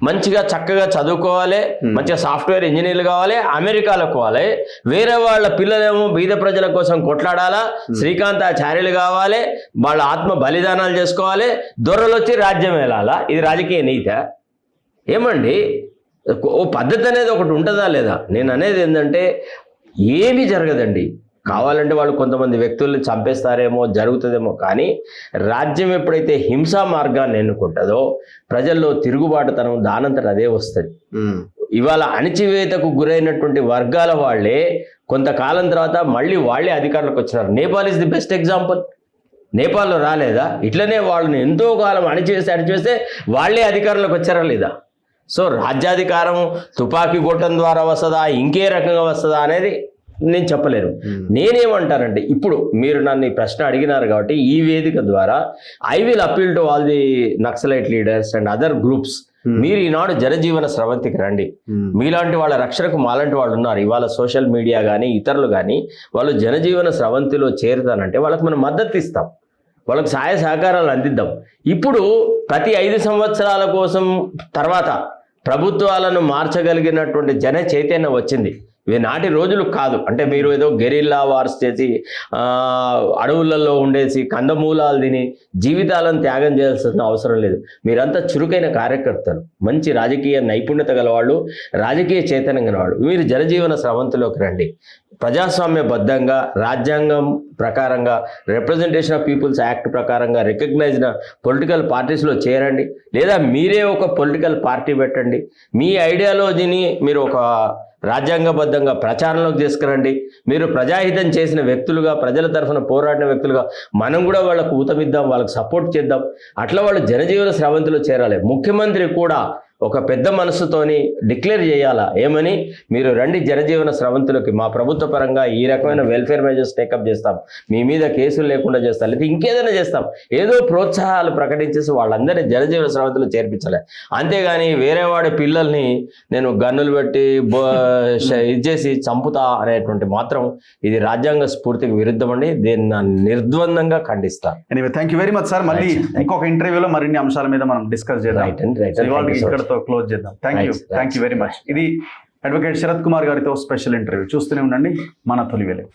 మంచిగా చక్కగా చదువుకోవాలి, మంచిగా సాఫ్ట్వేర్ ఇంజనీర్లు కావాలి, అమెరికాలో పోవాలి. వేరే వాళ్ళ పిల్లలేమో బీద ప్రజల కోసం కొట్లాడాలా, శ్రీకాంతాచార్యులు కావాలి, వాళ్ళ ఆత్మ బలిదానాలు చేసుకోవాలి, దొరలు వచ్చి రాజ్యం వెళ్ళాలా. ఇది రాజకీయ నీతి ఏమండి? ఓ పద్ధతి అనేది ఒకటి ఉంటుందా లేదా? నేను అనేది ఏంటంటే ఏమీ జరగదండి. కావాలంటే వాళ్ళు కొంతమంది వ్యక్తుల్ని చంపేస్తారేమో, జరుగుతుందేమో, కానీ రాజ్యం ఎప్పుడైతే హింసా మార్గాన్ని ఎన్నుకుంటుందో ప్రజల్లో తిరుగుబాటుతనం దానంతట అదే వస్తుంది. ఇవాళ అణిచివేతకు గురైనటువంటి వర్గాల వాళ్ళే కొంతకాలం తర్వాత మళ్ళీ వాళ్ళే అధికారులకు వచ్చినారు. Nepal is the best example. నేపాల్లో రాలేదా? ఇట్లనే వాళ్ళని ఎంతో కాలం అణిచివేస్తే వాళ్ళే అధికారంలోకి వచ్చారా లేదా? సో రాజ్యాధికారం తుపాకీ గొట్టం ద్వారా వస్తుందా, ఇంకే రకంగా వస్తుందా అనేది నేను చెప్పలేను. నేనేమంటానంటే, ఇప్పుడు మీరు నన్ను ఈ ప్రశ్న అడిగినారు కాబట్టి ఈ వేదిక ద్వారా I will appeal to all the naxalite leaders and other groups. మీరు ఈనాడు జనజీవన స్రవంతికి రండి. మీలాంటి వాళ్ళ రక్షణకు మాలాంటి వాళ్ళు ఉన్నారు. ఇవాళ సోషల్ మీడియా కానీ ఇతరులు కానీ వాళ్ళు జనజీవన స్రవంతిలో చేరుతానంటే వాళ్ళకి మనం మద్దతు ఇస్తాం, వాళ్ళకి సహాయ సహకారాలు అందిద్దాం. ఇప్పుడు ప్రతి 5 సంవత్సరాల కోసం తర్వాత ప్రభుత్వాలను మార్చగలిగినటువంటి జన చైతన్యం వచ్చింది. ఇవి నాటి రోజులు కాదు. అంటే మీరు ఏదో గెరిల్లా వార్స్ చేసి అడవులలో ఉండేసి కందమూలాలు తిని జీవితాలను త్యాగం చేయాల్సిన అవసరం లేదు. మీరంతా చురుకైన కార్యకర్తలు, మంచి రాజకీయ నైపుణ్యత గలవాళ్ళు, రాజకీయ చైతన్యం గలవాళ్ళు. మీరు జనజీవన స్రవంతిలోకి రండి. ప్రజాస్వామ్యబద్ధంగా, రాజ్యాంగం ప్రకారంగా, రిప్రజెంటేషన్ ఆఫ్ పీపుల్స్ యాక్ట్ ప్రకారంగా రికగ్నైజ్డ్ పొలిటికల్ పార్టీస్లో చేరండి. లేదా మీరే ఒక పొలిటికల్ పార్టీ పెట్టండి. మీ ఐడియాలజీని మీరు ఒక రాజ్యాంగబద్ధంగా ప్రచారంలోకి తీసుకురండి. మీరు ప్రజాహితం చేసిన వ్యక్తులుగా, ప్రజల తరఫున పోరాడిన వ్యక్తులుగా మనం కూడా వాళ్ళకు ఊతమిద్దాం, వాళ్ళకు సపోర్ట్ చేద్దాం. అట్లా వాళ్ళు జనజీవన స్రవంతిలో చేరాలి. ముఖ్యమంత్రి కూడా ఒక పెద్ద మనసుతోని డిక్లేర్ చేయాలా, ఏమని, మీరు రండి జనజీవన స్రవంతిలోకి, మా ప్రభుత్వ పరంగా ఈ రకమైన వెల్ఫేర్ మెజర్స్ టేకప్ చేస్తాం, మీ మీద కేసులు లేకుండా చేస్తాం, లేదా ఇంకేదైనా చేస్తాం. ఏదో ప్రోత్సాహాలు ప్రకటించేసి వాళ్ళందరినీ జనజీవన స్రవంతిలో చేర్పించాలి. అంతేగాని వేరే వాడి పిల్లల్ని నేను గన్నులు పెట్టి ఇది చేసి చంపుతా అనేటువంటి మాత్రం ఇది రాజ్యాంగ స్ఫూర్తికి విరుద్ధం అండి. దీన్ని నిర్ద్వందంగా ఖండిస్తాను. Anyway, thank you very much sir. మళ్ళీ ఇంకొక ఇంటర్వ్యూలో మరిన్ని అంశాల మీద మనం డిస్కస్ చేద్దాం. క్లోజ్ చేద్దాం. Thank you very much. ఇది అడ్వకేట్ శరత్ కుమార్ గారితో స్పెషల్ ఇంటర్వ్యూ. చూస్తూనే ఉండండి మన తొలి వెలుగు.